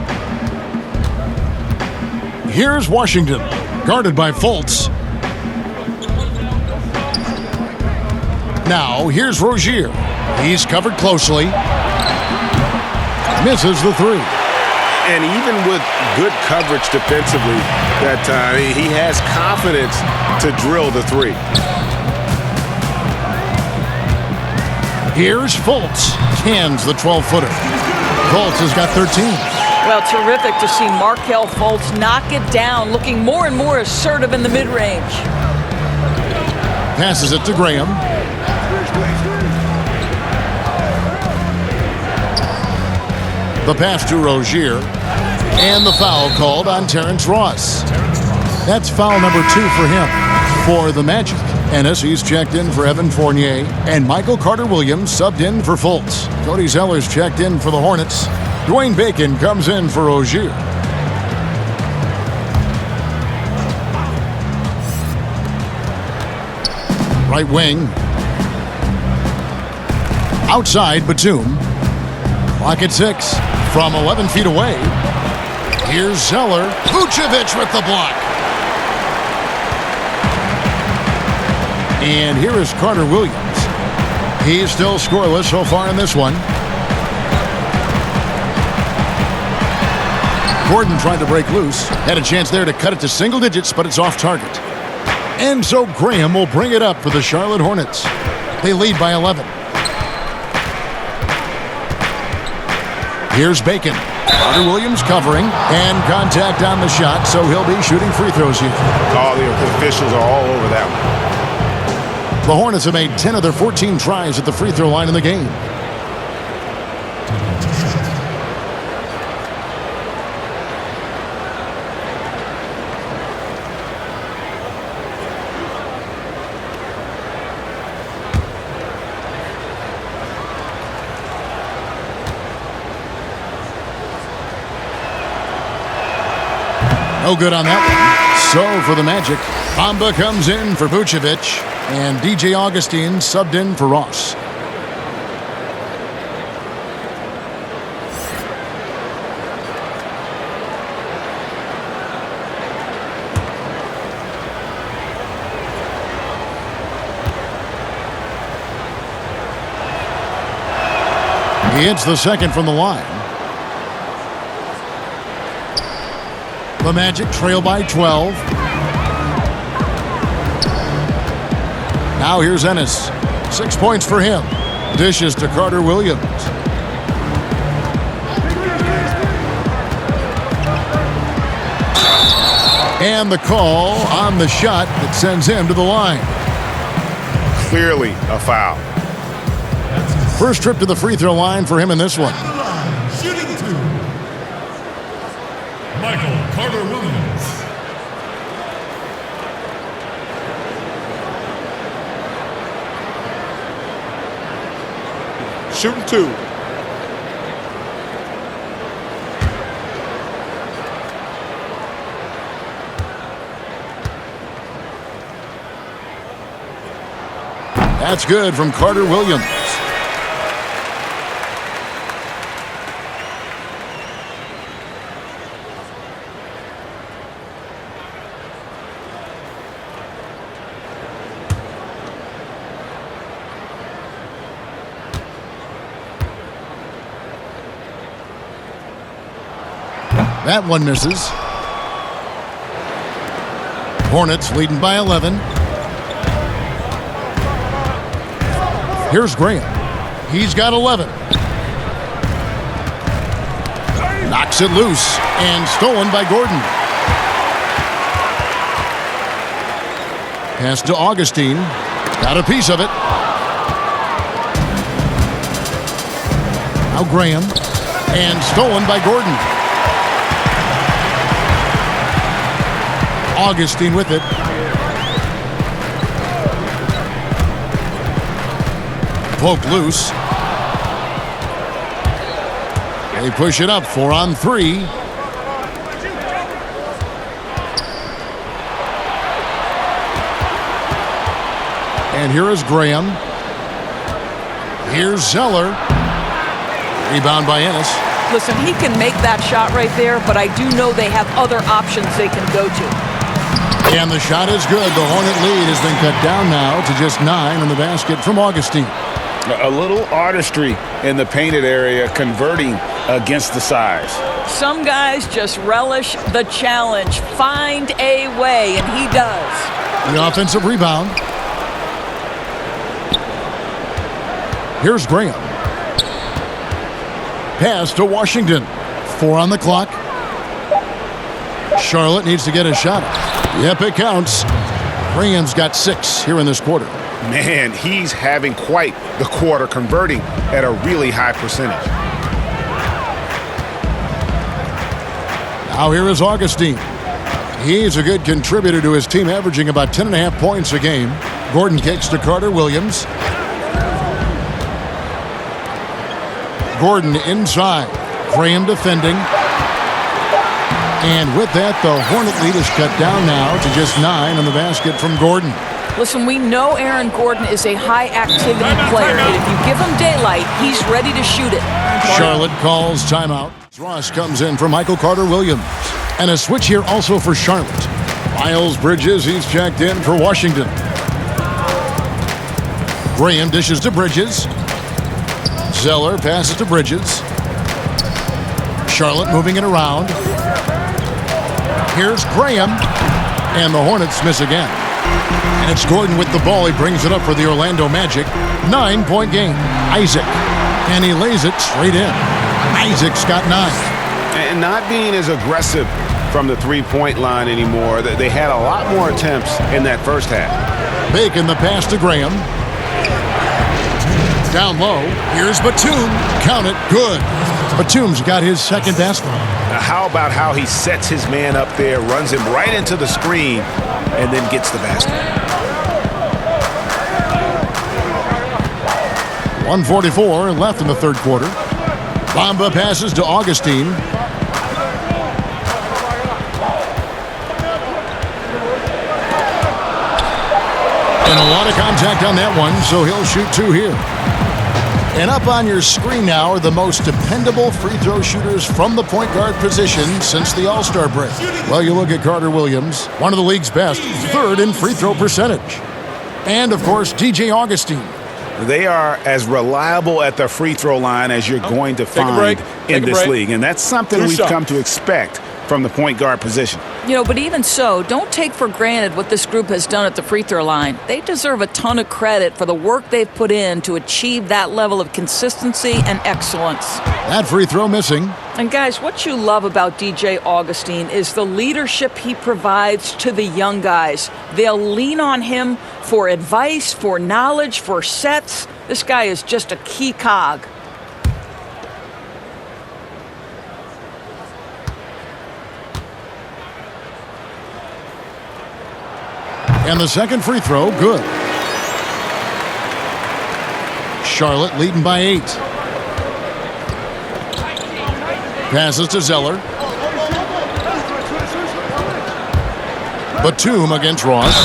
Here's Washington. Guarded by Fultz. Now, here's Rozier. He's covered closely. Misses the 3. And even with good coverage defensively that time, he has confidence to drill the 3. Here's Fultz. Cans the 12-footer. Fultz has got 13. Well, terrific to see Markelle Fultz knock it down, looking more and more assertive in the mid-range. Passes it to Graham. The pass to Rozier. And the foul called on Terrence Ross. That's foul number 2 for him. For the Magic, Ennis checked in for Evan Fournier. And Michael Carter-Williams subbed in for Fultz. Cody Zeller's checked in for the Hornets. Dwayne Bacon comes in for Rozier. Right wing. Outside, Batum. Clock at 6. From 11 feet away. Here's Zeller. Vucevic with the block. And here is Carter-Williams. He's still scoreless so far in this one. Gordon tried to break loose. Had a chance there to cut it to single digits, but it's off target. And so Graham will bring it up for the Charlotte Hornets. They lead by 11. Here's Bacon. Carter-Williams covering, and contact on the shot, so he'll be shooting free throws here. All the officials are all over that one. The Hornets have made 10 of their 14 tries at the free throw line in the game. No good on that one. So for the Magic, Bamba comes in for Vucevic, and DJ Augustine subbed in for Ross. He hits the second from the line. The Magic trail by 12. Now here's Ennis. 6 points for him. Dishes to Carter Williams. And the call on the shot that sends him to the line. Clearly a foul. First trip to the free throw line for him in this one. Shooting 2. Michael Carter Williams. Shooting 2. That's good from Carter Williams. That one misses. Hornets leading by 11. Here's Graham. He's got 11. Knocks it loose and stolen by Gordon. Pass to Augustine. Got a piece of it. Now Graham. And stolen by Gordon. Augustine with it. Poked loose. They push it up 4 on 3. And here is Graham. Here's Zeller. Rebound by Ennis. Listen, he can make that shot right there, but I do know they have other options they can go to. And the shot is good. The Hornet lead has been cut down now to just 9 on the basket from Augustine. A little artistry in the painted area, converting against the size. Some guys just relish the challenge. Find a way, and he does. The offensive rebound. Here's Graham. Pass to Washington. 4 on the clock. Charlotte needs to get a shot. Yep, it counts. Graham's got 6 here in this quarter. Man, he's having quite the quarter, converting at a really high percentage. Now here is Augustine. He's a good contributor to his team, averaging about 10.5 points a game. Gordon kicks to Carter Williams. Gordon inside. Graham defending. And with that, the Hornet lead is cut down now to just 9 on the basket from Gordon. Listen, we know Aaron Gordon is a high-activity player, and if you give him daylight, he's ready to shoot it. Charlotte calls timeout. Ross comes in for Michael Carter Williams. And a switch here also for Charlotte. Miles Bridges, he's checked in for Washington. Graham dishes to Bridges. Zeller passes to Bridges. Charlotte moving it around. Here's Graham. And the Hornets miss again. And it's Gordon with the ball. He brings it up for the Orlando Magic. 9-point game. Isaac. And he lays it straight in. Isaac's got 9. And not being as aggressive from the three-point line anymore. They had a lot more attempts in that first half. Bacon the pass to Graham. Down low, here's Batum. Count it, good. Batum's got his second basket. Now, how about how he sets his man up there, runs him right into the screen, and then gets the basket. 1:44 left in the third quarter. Bamba passes to Augustine. And a lot of contact on that one, so he'll shoot two here. And up on your screen now are the most dependable free throw shooters from the point guard position since the All-Star break. Well, you look at Carter Williams, one of the league's best, third in free throw percentage. And, of course, DJ Augustine. They are as reliable at the free throw line as you're going to find in this league. And that's something we've come to expect from the point guard position. You know, but even so, don't take for granted what this group has done at the free throw line. They deserve a ton of credit for the work they've put in to achieve that level of consistency and excellence. That free throw missing. And guys, what you love about DJ Augustine is the leadership he provides to the young guys. They'll lean on him for advice, for knowledge, for sets. This guy is just a key cog. And the second free throw, good. Charlotte leading by 8. Passes to Zeller. Batum against Ross.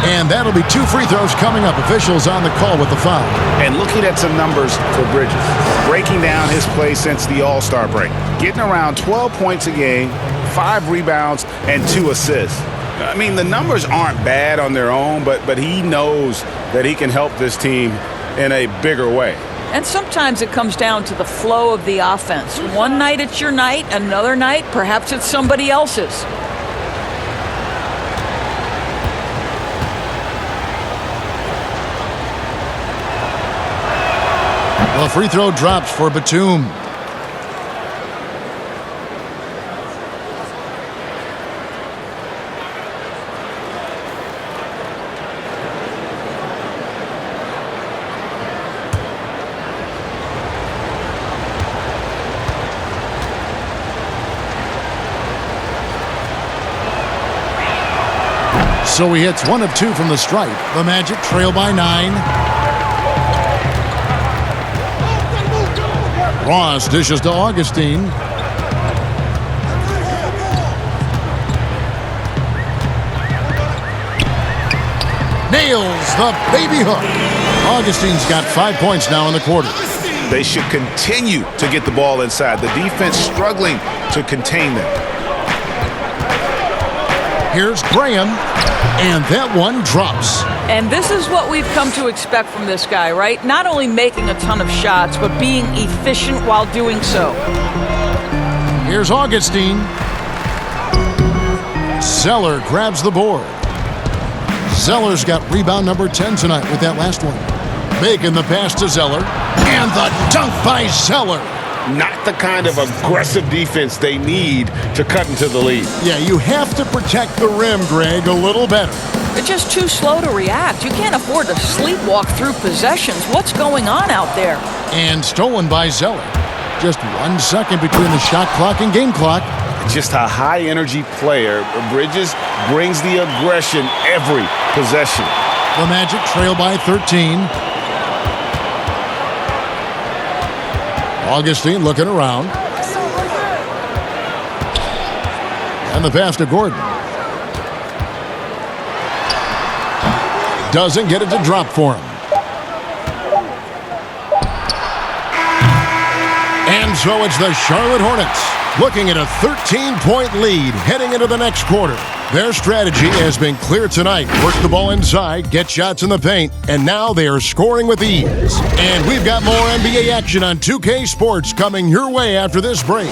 And that'll be 2 free throws coming up. Officials on the call with the foul. And looking at some numbers for Bridges. Breaking down his play since the All-Star break. Getting around 12 points a game, 5 rebounds, and 2 assists. I mean, the numbers aren't bad on their own, but he knows that he can help this team in a bigger way. And sometimes it comes down to the flow of the offense. One night it's your night, another night perhaps it's somebody else's. The free throw drops for Batum. So he hits 1 of 2 from the stripe. The Magic trail by 9. Ross dishes to Augustine. Nails the baby hook. Augustine's got 5 points now in the quarter. They should continue to get the ball inside. The defense struggling to contain them. Here's Graham. And that one drops. And this is what we've come to expect from this guy, right? Not only making a ton of shots, but being efficient while doing so. Here's Augustine. Zeller grabs the board. Zeller's got rebound number 10 tonight with that last one. Making the pass to Zeller. And the dunk by Zeller. Not the kind of aggressive defense they need to cut into the lead. Yeah, you have to protect the rim, Greg, a little better. They're just too slow to react. You can't afford to sleepwalk through possessions. What's going on out there? And stolen by Zeller. Just 1 second between the shot clock and game clock. Just a high-energy player. Bridges brings the aggression every possession. The Magic trail by 13. Augustine looking around. And the pass to Gordon. Doesn't get it to drop for him. And so it's the Charlotte Hornets looking at a 13-point lead heading into the next quarter. Their strategy has been clear tonight. Work the ball inside, get shots in the paint, and now they are scoring with ease. And we've got more NBA action on 2K Sports coming your way after this break.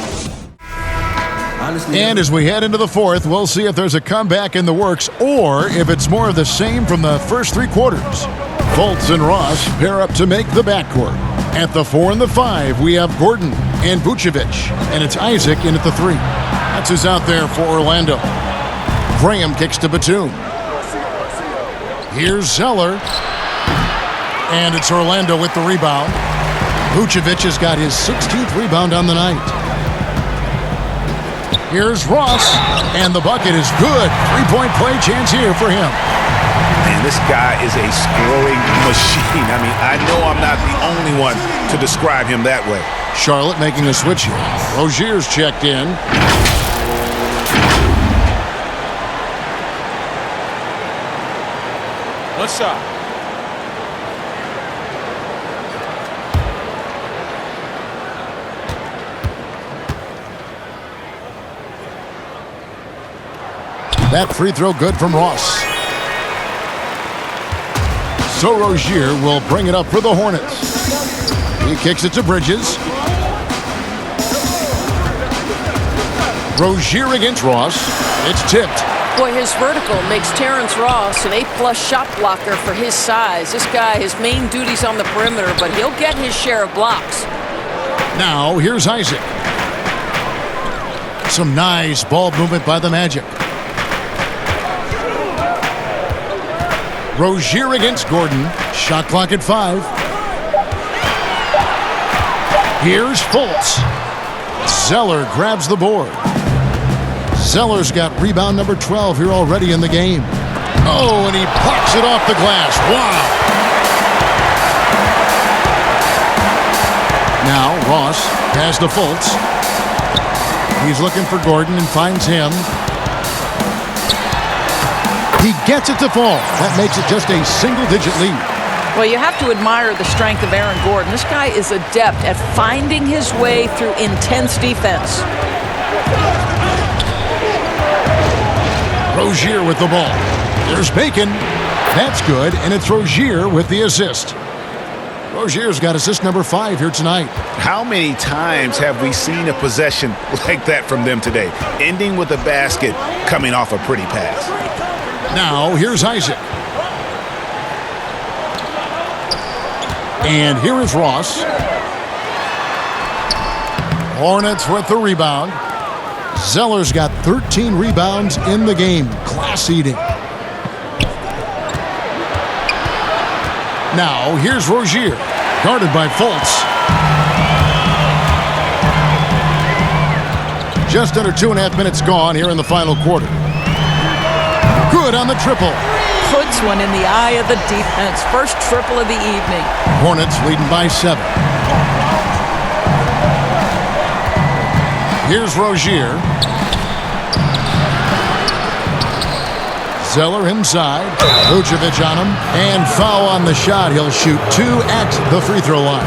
And as we head into the fourth, we'll see if there's a comeback in the works or if it's more of the same from the first 3 quarters. Fultz and Ross pair up to make the backcourt. At the 4 and the 5, we have Gordon and Vucevic, and it's Isaac in at the 3. That's who's out there for Orlando. Graham kicks to Batum. Here's Zeller. And it's Orlando with the rebound. Vucevic has got his 16th rebound on the night. Here's Ross, and the bucket is good. Three-point play chance here for him. Man, this guy is a scoring machine. I mean, I know I'm not the only one to describe him that way. Charlotte making a switch here. Rozier's checked in. What's up? That free throw good from Ross. So Rozier will bring it up for the Hornets. He kicks it to Bridges. Rozier against Ross. It's tipped. Boy, his vertical makes Terrence Ross an A+ shot blocker for his size. This guy, his main duty's on the perimeter, but he'll get his share of blocks. Now, here's Isaac. Some nice ball movement by the Magic. Rozier against Gordon. Shot clock at 5. Here's Fultz. Zeller grabs the board. Zeller's got rebound number 12 here already in the game. Oh, and he plucks it off the glass. Wow. Now, Ross pass to Fultz. He's looking for Gordon and finds him. He gets it to fall. That makes it just a single-digit lead. Well, you have to admire the strength of Aaron Gordon. This guy is adept at finding his way through intense defense. Rozier with the ball. There's Bacon. That's good, and it's Rozier with the assist. Rozier's got assist number 5 here tonight. How many times have we seen a possession like that from them today? Ending with a basket, coming off a pretty pass. Now, here's Isaac. And here is Ross. Hornets with the rebound. Zeller's got 13 rebounds in the game. Class eating. Now, here's Rozier. Guarded by Fultz. Just under 2.5 minutes gone here in the final quarter. Good on the triple. Puts one in the eye of the defense. First triple of the evening. Hornets leading by 7. Here's Rozier. Zeller inside. Vucevic on him. And foul on the shot. He'll shoot 2 at the free throw line.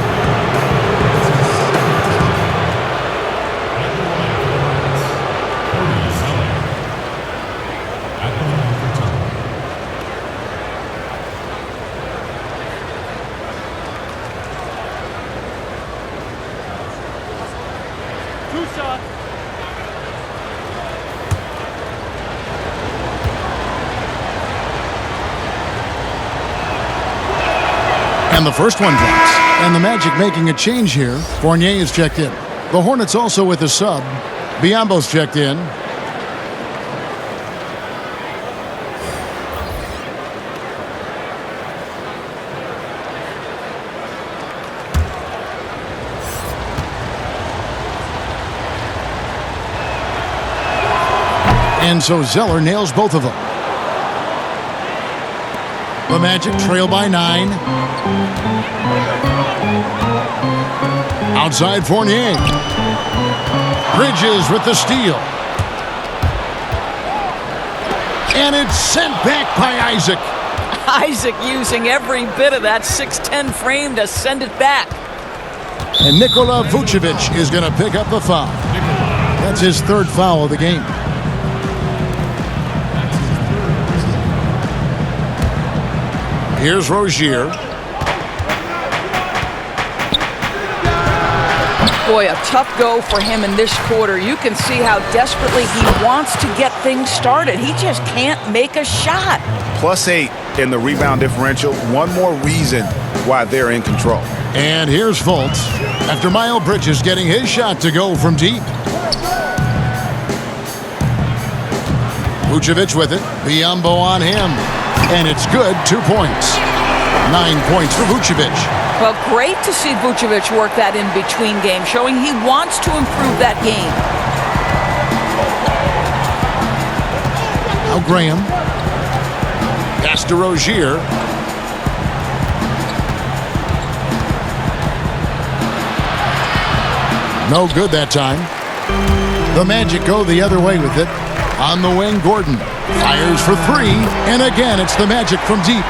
And the first one drops. And the Magic making a change here. Fournier is checked in. The Hornets also with a sub. Biyombo's checked in. And so Zeller nails both of them. The Magic trail by 9. Outside Fournier. Bridges with the steal. And it's sent back by Isaac. Isaac using every bit of that 6'10 frame to send it back. And Nikola Vucevic is going to pick up the foul. That's his 3rd foul of the game. Here's Rozier. Boy, a tough go for him in this quarter. You can see how desperately he wants to get things started. He just can't make a shot. +8 in the rebound differential. One more reason why they're in control. And here's Fultz. After Miles Bridges getting his shot to go from deep. Vucevic with it. Biyombo on him. And it's good. 2 points. 9 points for Vucevic. Well, great to see Vucevic work that in-between game, showing he wants to improve that game. Now Graham. Pass to Rozier. No good that time. The Magic go the other way with it. On the wing, Gordon fires for 3, and again, it's the Magic from deep.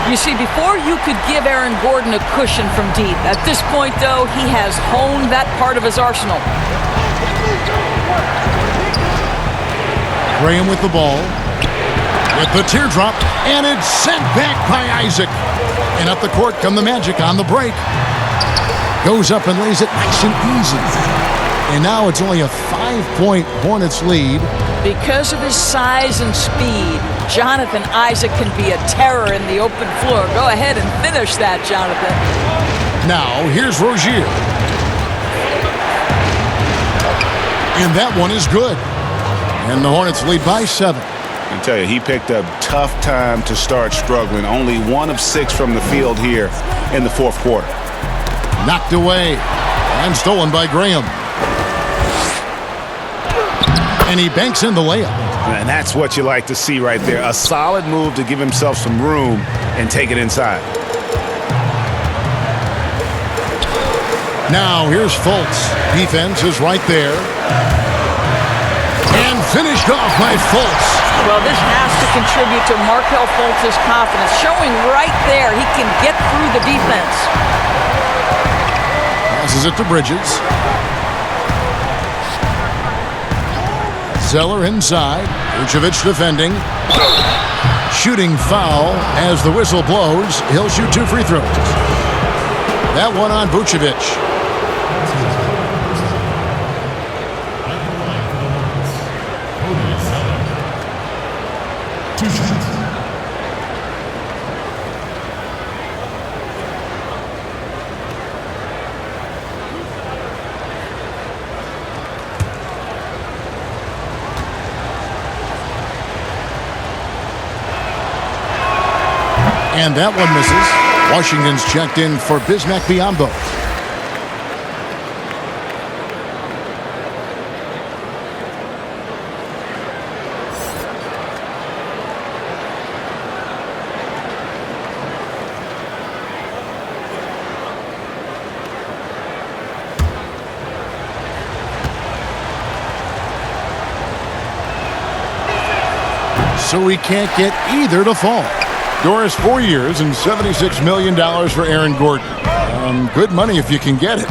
You see, before you could give Aaron Gordon a cushion from deep. At this point, though, he has honed that part of his arsenal. Graham with the ball. With the teardrop, and it's sent back by Isaac. And up the court come the Magic on the break. Goes up and lays it nice and easy. And now it's only a 5-point Hornets lead. Because of his size and speed, Jonathan Isaac can be a terror in the open floor. Go ahead and finish that, Jonathan. Now, here's Rozier. And that one is good. And the Hornets lead by 7. I tell you, he picked a tough time to start struggling. Only 1 of 6 from the field here in the fourth quarter. Knocked away and stolen by Graham. And he banks in the layup. And that's what you like to see right there. A solid move to give himself some room and take it inside. Now here's Fultz. Defense is right there. And finished off by Fultz. Well, this has to contribute to Markelle Fultz's confidence, showing right there he can get through the defense. Passes it to Bridges. Zeller inside. Vucevic defending. Shooting foul as the whistle blows. He'll shoot 2 free throws. That one on Vucevic. And that one misses. Washington's checked in for Bismack Biyombo. So we can't get either to fall. Doris, 4 years and $76 million for Aaron Gordon. Good money if you can get it.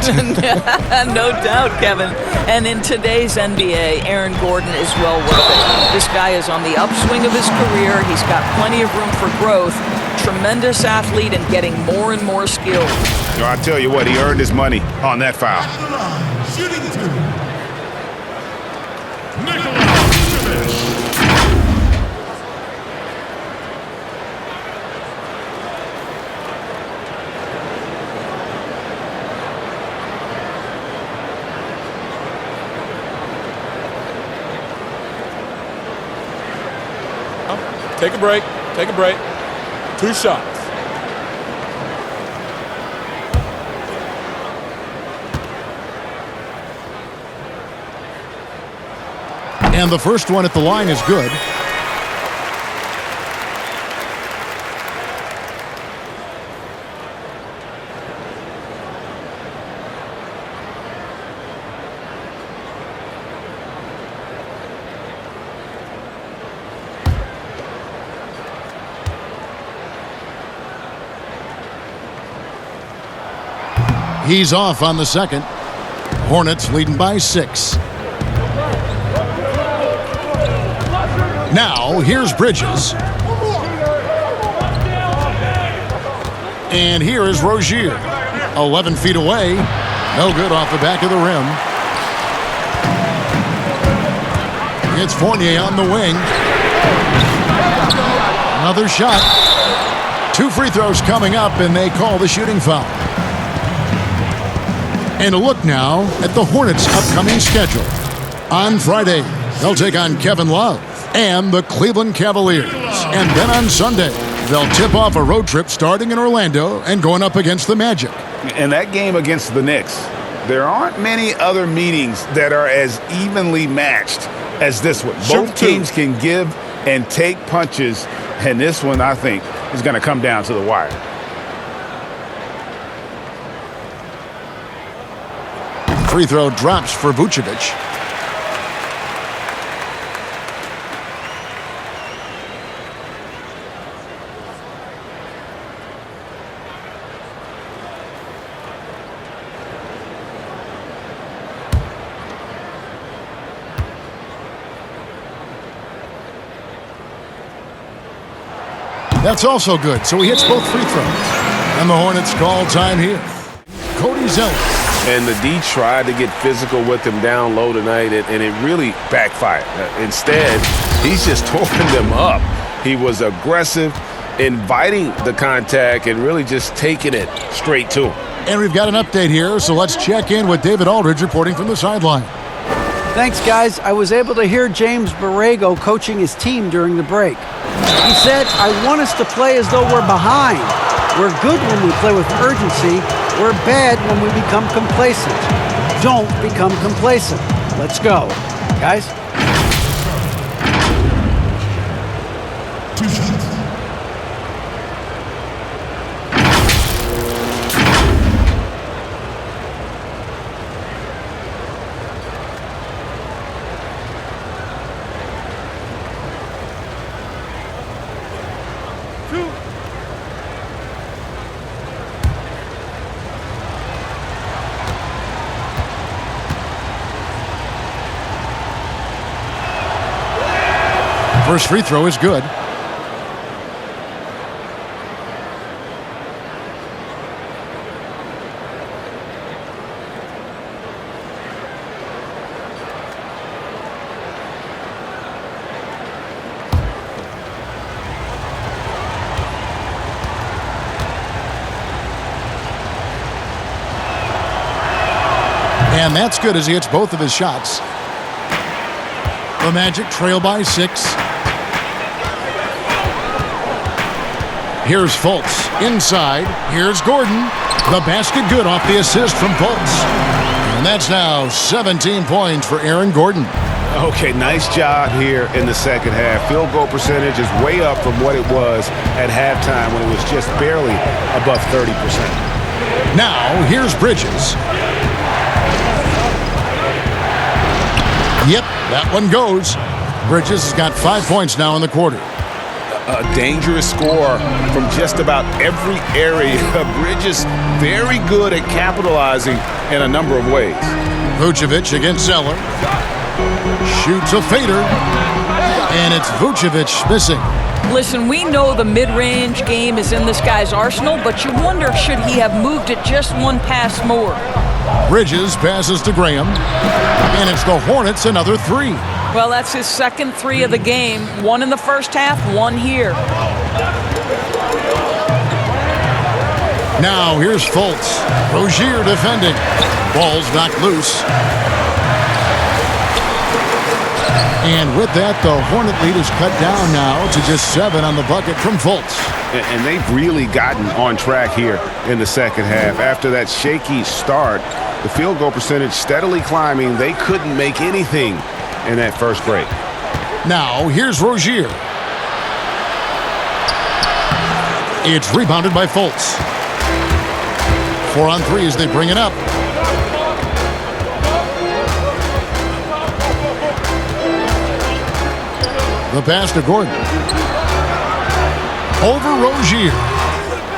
No doubt, Kevin. And in today's NBA, Aaron Gordon is well worth it. This guy is on the upswing of his career. He's got plenty of room for growth. Tremendous athlete and getting more and more skilled. I tell you what, he earned his money on that foul. Shooting 2. Nikola Vucevic. Take a break. Take a break. 2 shots. And the first one at the line is good. He's off on the second. Hornets leading by 6. Now, here's Bridges. And here is Rozier. 11 feet away. No good off the back of the rim. It's Fournier on the wing. Another shot. 2 free throws coming up, and they call the shooting foul. And a look now at the Hornets' upcoming schedule. On Friday, they'll take on Kevin Love and the Cleveland Cavaliers. And then on Sunday, They'll tip off a road trip starting in Orlando and going up against the Magic. And that game against the Knicks, there aren't many other meetings that are as evenly matched as this one. Both teams can give and take punches, and this one, I think, is going to come down to the wire. Free throw drops for Vucevic. That's also good, so he hits both free throws. And the Hornets call time here. Cody Zeller. And the D tried to get physical with him down low tonight, and it really backfired. Instead, he's just tore them up. He was aggressive, inviting the contact, and really just taking it straight to him. And we've got an update here, so let's check in with David Aldridge reporting from the sideline. Thanks, guys. I was able to hear James Borrego coaching his team during the break. He said, I want us to play as though we're behind. We're good when we play with urgency. We're bad when we become complacent. Don't become complacent. Let's go. Guys? 2 shots. First free throw is good. And that's good as he hits both of his shots. The Magic trail by 6. Here's Fultz inside. Here's Gordon. The basket good off the assist from Fultz. And that's now 17 points for Aaron Gordon. Okay, nice job here in the second half. Field goal percentage is way up from what it was at halftime when it was just barely above 30%. Now, here's Bridges. Yep, that one goes. Bridges has got 5 points now in the quarter. A dangerous score from just about every area. Bridges very good at capitalizing in a number of ways. Vucevic against Zeller. Shoots a fader. And it's Vucevic missing. Listen, we know the mid-range game is in this guy's arsenal, but you wonder should he have moved it just one pass more. Bridges passes to Graham. And it's the Hornets another 3. Well, that's his second 3 of the game. 1 in the first half, 1 here. Now here's Fultz. Rozier defending. Ball's knocked loose. And with that, the Hornet lead is cut down now to just 7 on the bucket from Fultz. And they've really gotten on track here in the second half. After that shaky start, the field goal percentage steadily climbing. They couldn't make anything in that first break. Now, here's Rozier. It's rebounded by Fultz. 4 on 3 as they bring it up. The pass to Gordon. Over Rozier.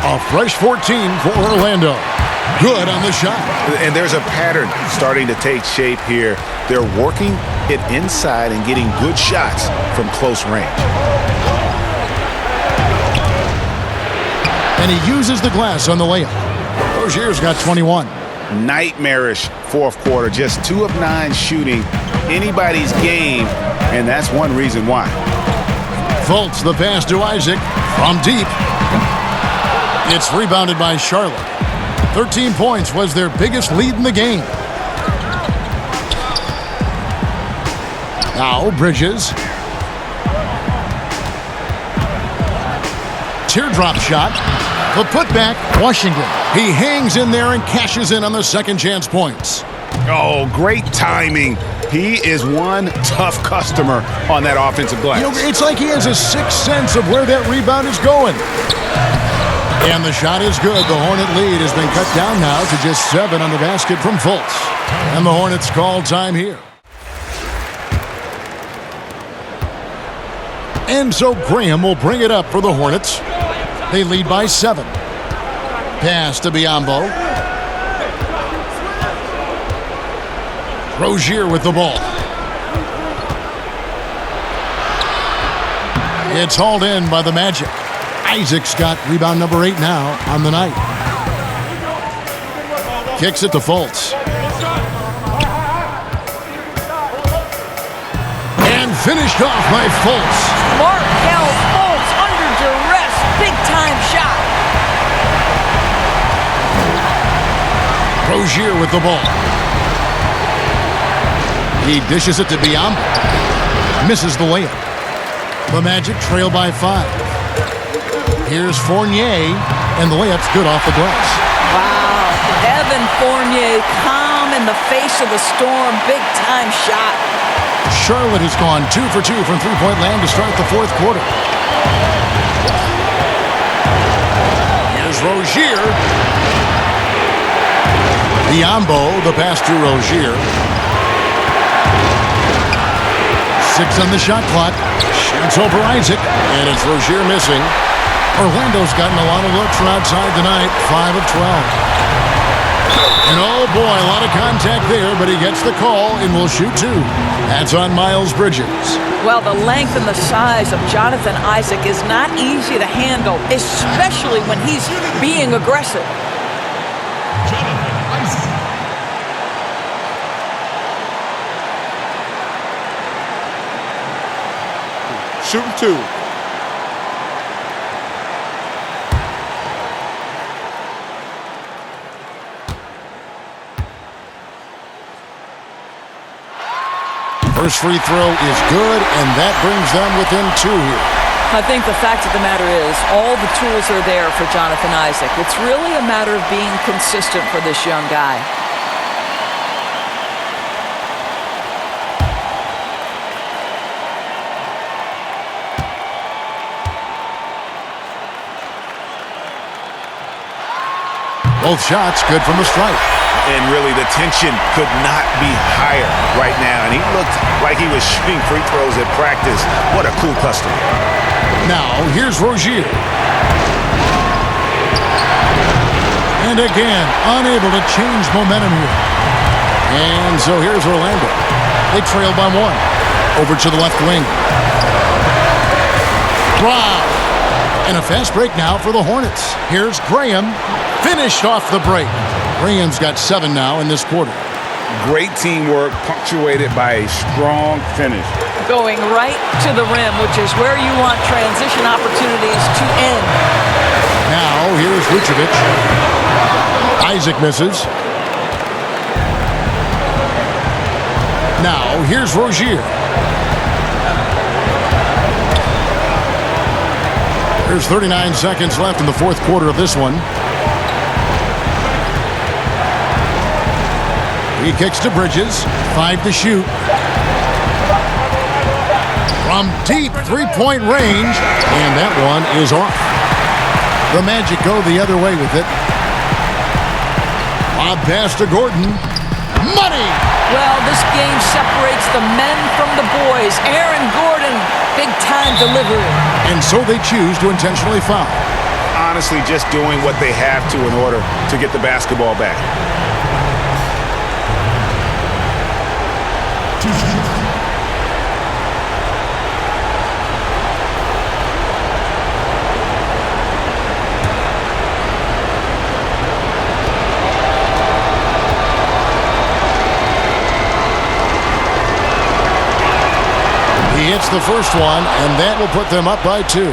A fresh 14 for Orlando. Good on the shot. And there's a pattern starting to take shape here. They're working it inside and getting good shots from close range. And he uses the glass on the layup. Rozier's got 21. Nightmarish fourth quarter. Just 2 of 9 shooting. Anybody's game, and that's one reason why. Fultz the pass to Isaac from deep. It's rebounded by Charlotte. 13 points was their biggest lead in the game. Now Bridges. Teardrop shot. The putback, Washington. He hangs in there and cashes in on the second chance points. Oh, great timing. He is one tough customer on that offensive glass. It's like he has a sixth sense of where that rebound is going. And the shot is good. The Hornet lead has been cut down now to just 7 on the basket from Fultz. And the Hornets call time here. And so Graham will bring it up for the Hornets. They lead by 7. Pass to Biyombo. Rozier with the ball. It's hauled in by the Magic. Isaac's got rebound number 8 now on the night. Kicks it to Fultz. And finished off by Fultz. Markel Fultz under duress. Big-time shot. Rozier with the ball. He dishes it to Biyombo. Misses the layup. The Magic trail by 5. Here's Fournier, and the layup's good off the glass. Wow. Evan Fournier, calm in the face of the storm. Big-time shot. Charlotte has gone 2 for 2 from three-point land to start the fourth quarter. Here's Rozier. Biyombo, the pass to Rozier. 6 on the shot clock. Shoots over Isaac, and it's Rozier missing. Orlando's gotten a lot of looks from outside tonight, 5 of 12. And oh boy, a lot of contact there, but he gets the call and will shoot 2. That's on Miles Bridges. Well, the length and the size of Jonathan Isaac is not easy to handle, especially when he's being aggressive. Jonathan Isaac. Shooting 2. First free throw is good, and that brings them within 2 here. I think the fact of the matter is all the tools are there for Jonathan Isaac. It's really a matter of being consistent for this young guy. Both shots good from the strike. And really, the tension could not be higher right now. And he looked like he was shooting free throws at practice. What a cool customer. Now, here's Rozier. And again, unable to change momentum here. And so here's Orlando. They trail by 1. Over to the left wing. Wow. And a fast break now for the Hornets. Here's Graham. Finished off the break. Graham's got 7 now in this quarter. Great teamwork punctuated by a strong finish. Going right to the rim, which is where you want transition opportunities to end. Now, here's Vucevic. Isaac misses. Now, here's Rozier. There's 39 seconds left in the fourth quarter of this one. He kicks to Bridges. 5 to shoot. From deep three-point range. And that one is off. The Magic go the other way with it. Lob pass to Gordon. Money! Well, this game separates the men from the boys. Aaron Gordon, big-time delivery. And so they choose to intentionally foul. Honestly, just doing what they have to in order to get the basketball back. He hits the first one, and that will put them up by 2.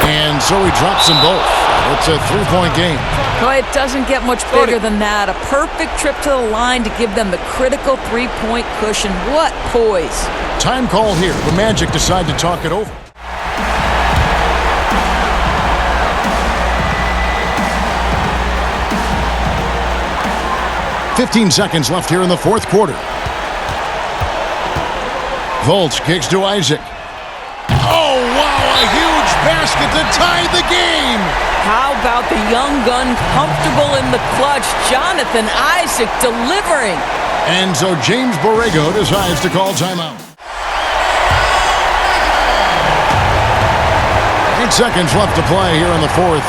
And so he drops them both. It's a 3-point game. Oh, it doesn't get much bigger than that. A perfect trip to the line to give them the critical three-point cushion. What poise. Time call here. The Magic decide to talk it over. "15 seconds left here in the fourth quarter. Fultz kicks to Isaac. Oh, wow, a huge basket to tie the game. How about the young gun comfortable in the clutch? Jonathan Isaac delivering. And so James Borrego decides to call timeout. 8 seconds left to play here in the fourth.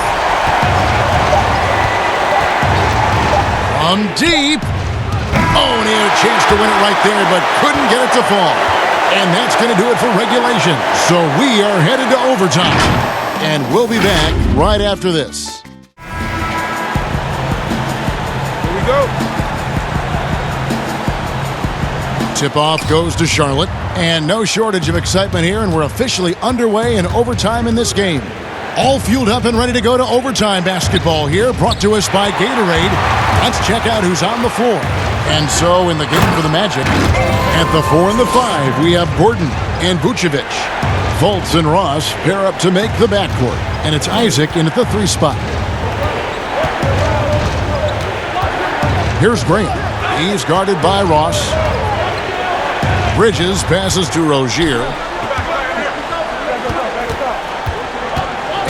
From deep. Oh, and he had a chance to win it right there, but couldn't get it to fall. And that's going to do it for regulation. So we are headed to overtime. And we'll be back right after this. Here we go. Tip-off goes to Charlotte. And no shortage of excitement here, and we're officially underway in overtime in this game. All fueled up and ready to go to overtime basketball here, brought to us by Gatorade. Let's check out who's on the floor. And so in the game for the Magic, at the 4 and the 5, we have Gordon and Vucevic. Fultz and Ross pair up to make the backcourt, and it's Isaac in at the 3 spot. Here's Graham. He's guarded by Ross. Bridges passes to Rozier.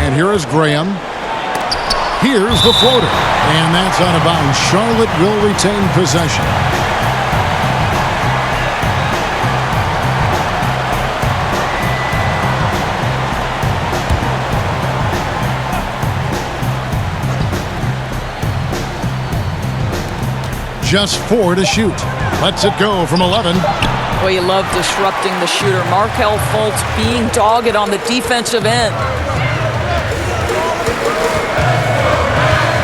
And here is Graham. Here's the floater. And that's out of bounds. Charlotte will retain possession. Just 4 to shoot. Lets it go from 11. Well, you love disrupting the shooter. Markelle Fultz being dogged on the defensive end.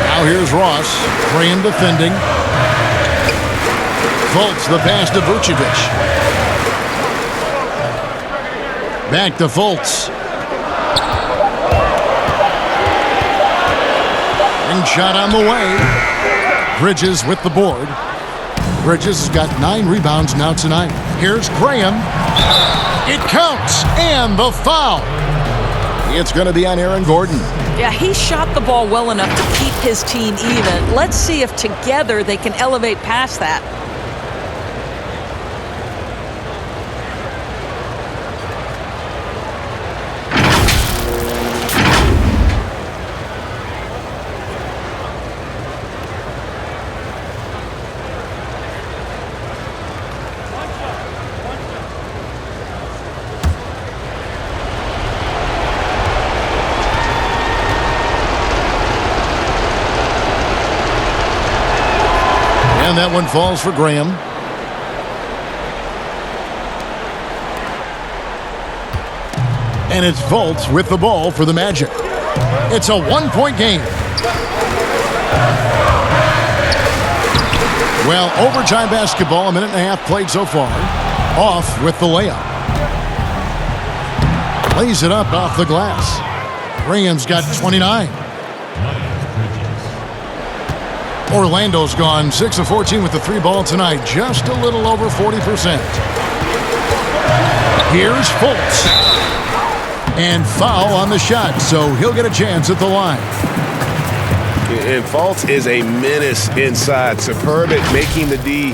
Now here's Ross. Graham defending. Fultz the pass to Vucevic. Back to Fultz. Ring shot on the way. Bridges with the board. Bridges has got 9 rebounds now tonight. Here's Graham. It counts, and the foul. It's going to be on Aaron Gordon. Yeah, he shot the ball well enough to keep his team even. Let's see if together they can elevate past that. And that one falls for Graham. And it's Fultz with the ball for the Magic. It's a 1-point game. Well, overtime basketball, a minute and a half played so far. Off with the layup. Lays it up off the glass. Graham's got 29. Orlando's gone 6 of 14 with the 3 ball tonight, just a little over 40%. Here's Fultz. And foul on the shot, so he'll get a chance at the line. And Fultz is a menace inside. Superb at making the D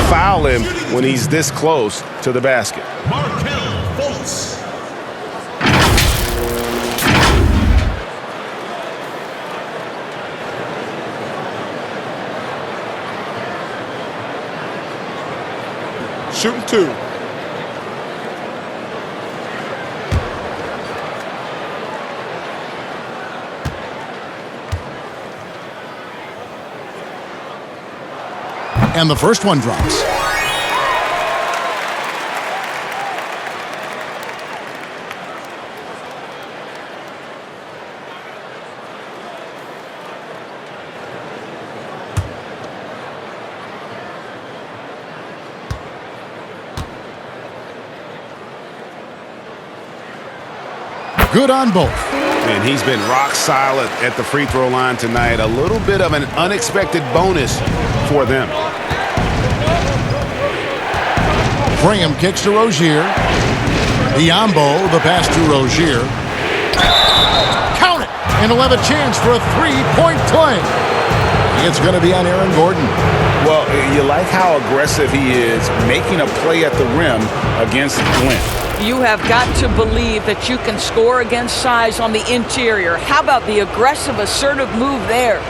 foul him when he's this close to the basket. Markelle Fultz. Shooting 2. And the first one drops. Good on both. And he's been rock solid at the free throw line tonight. A little bit of an unexpected bonus for them. Graham kicks to Rozier. Biombo, the pass to Rozier. Count it! And he'll have a chance for a three-point play. It's going to be on Aaron Gordon. Well, you like how aggressive he is making a play at the rim against length. You have got to believe that you can score against size on the interior. How about the aggressive, assertive move there?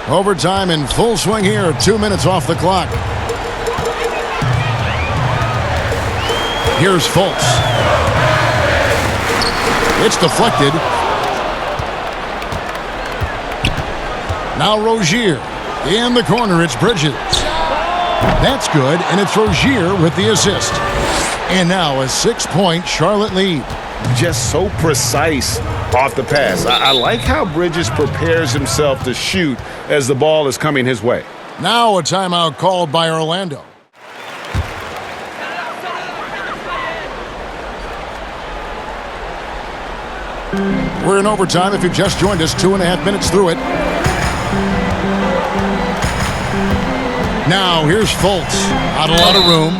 Overtime in full swing here. 2 minutes off the clock. Here's Fultz. It's deflected. Now Rozier. In the corner, it's Bridges. That's good, and it's Rozier with the assist. And now a 6-point Charlotte lead. Just so precise off the pass. I like how Bridges prepares himself to shoot as the ball is coming his way. Now a timeout called by Orlando. We're in overtime. If you've just joined us, 2.5 minutes through it. Now here's Fultz. Not a lot of room.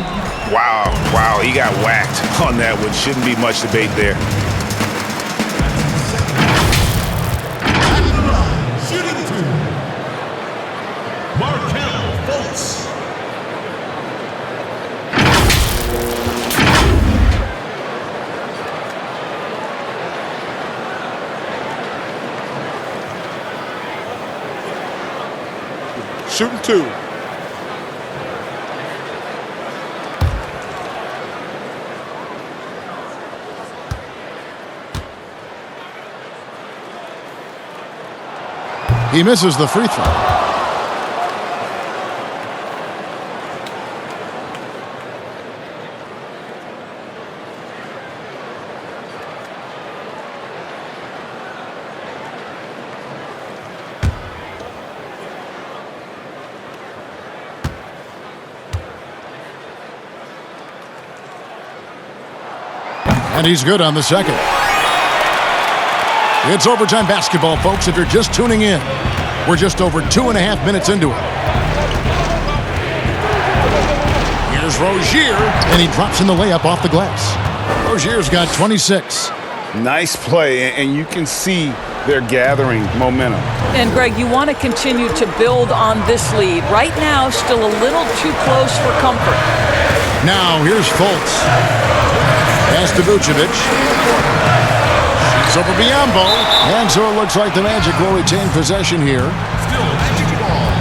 Wow, he got whacked on that one. Shouldn't be much debate there. Shooting two. Markel Fultz. Shooting two. He misses the free throw. And he's good on the second. It's overtime basketball, folks, if you're just tuning in. We're just over 2.5 minutes into it. Here's Rozier, and he drops in the layup off the glass. Rozier's got 26. Nice play, and you can see they're gathering momentum. And, Greg, you want to continue to build on this lead. Right now, still a little too close for comfort. Now, here's Fultz. Pass to Vucevic. Shoots over Biombo. And so it looks like the Magic will retain possession here. Still Magic ball.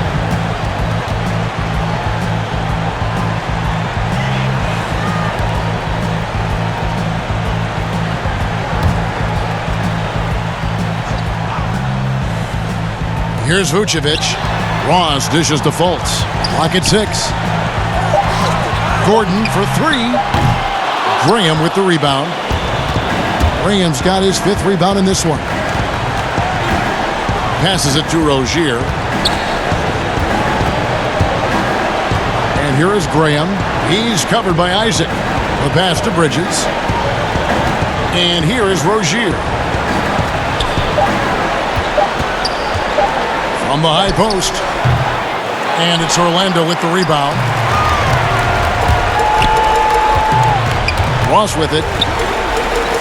Here's Vucevic. Ross dishes to Fultz. Clock at 6. Gordon for 3. Graham with the rebound. Graham's got his 5th rebound in this one. Passes it to Rozier. And here is Graham. He's covered by Isaac. The pass to Bridges. And here is Rozier. From the high post. And it's Orlando with the rebound. Ross with it.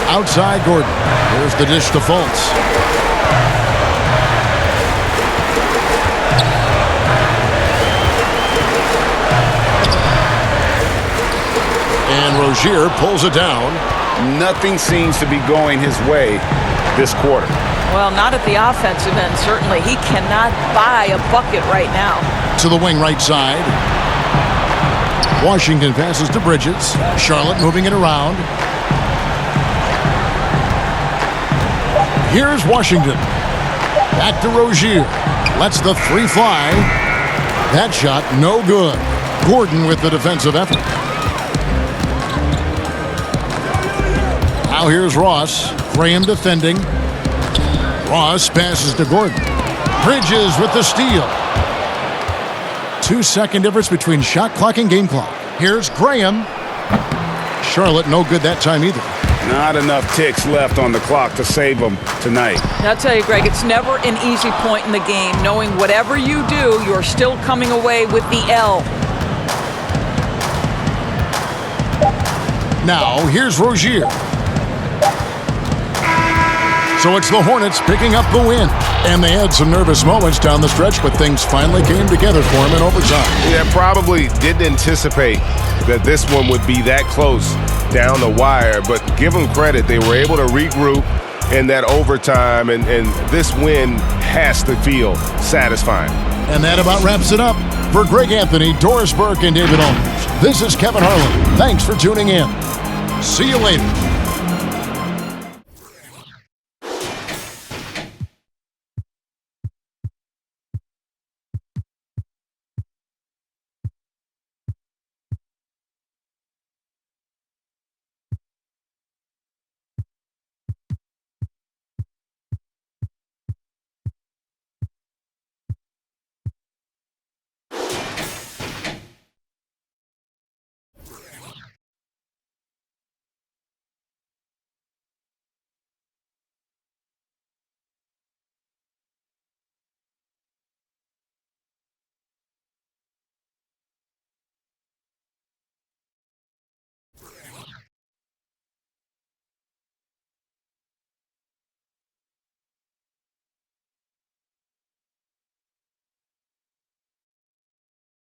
Outside Gordon. Here's the dish to Fultz. And Rozier pulls it down. Nothing seems to be going his way this quarter. Well, not at the offensive end, certainly. He cannot buy a bucket right now. To the wing right side. Washington passes to Bridges. Charlotte moving it around. Here's Washington. Back to Rozier. Lets the three fly. That shot no good. Gordon with the defensive effort. Now here's Ross. Graham defending. Ross passes to Gordon. Bridges with the steal. 2-second difference between shot clock and game clock. Here's Graham. Charlotte no good that time either. Not enough ticks left on the clock to save them tonight. I'll tell you, Greg, it's never an easy point in the game, knowing whatever you do, you're still coming away with the L. Now, here's Rozier. So it's the Hornets picking up the win. And they had some nervous moments down the stretch, but things finally came together for them in overtime. Yeah, probably didn't anticipate that this one would be that close down the wire, but give them credit. They were able to regroup in that overtime, and this win has to feel satisfying. And that about wraps it up. For Greg Anthony, Doris Burke, and David Olmers, this is Kevin Harlan. Thanks for tuning in. See you later.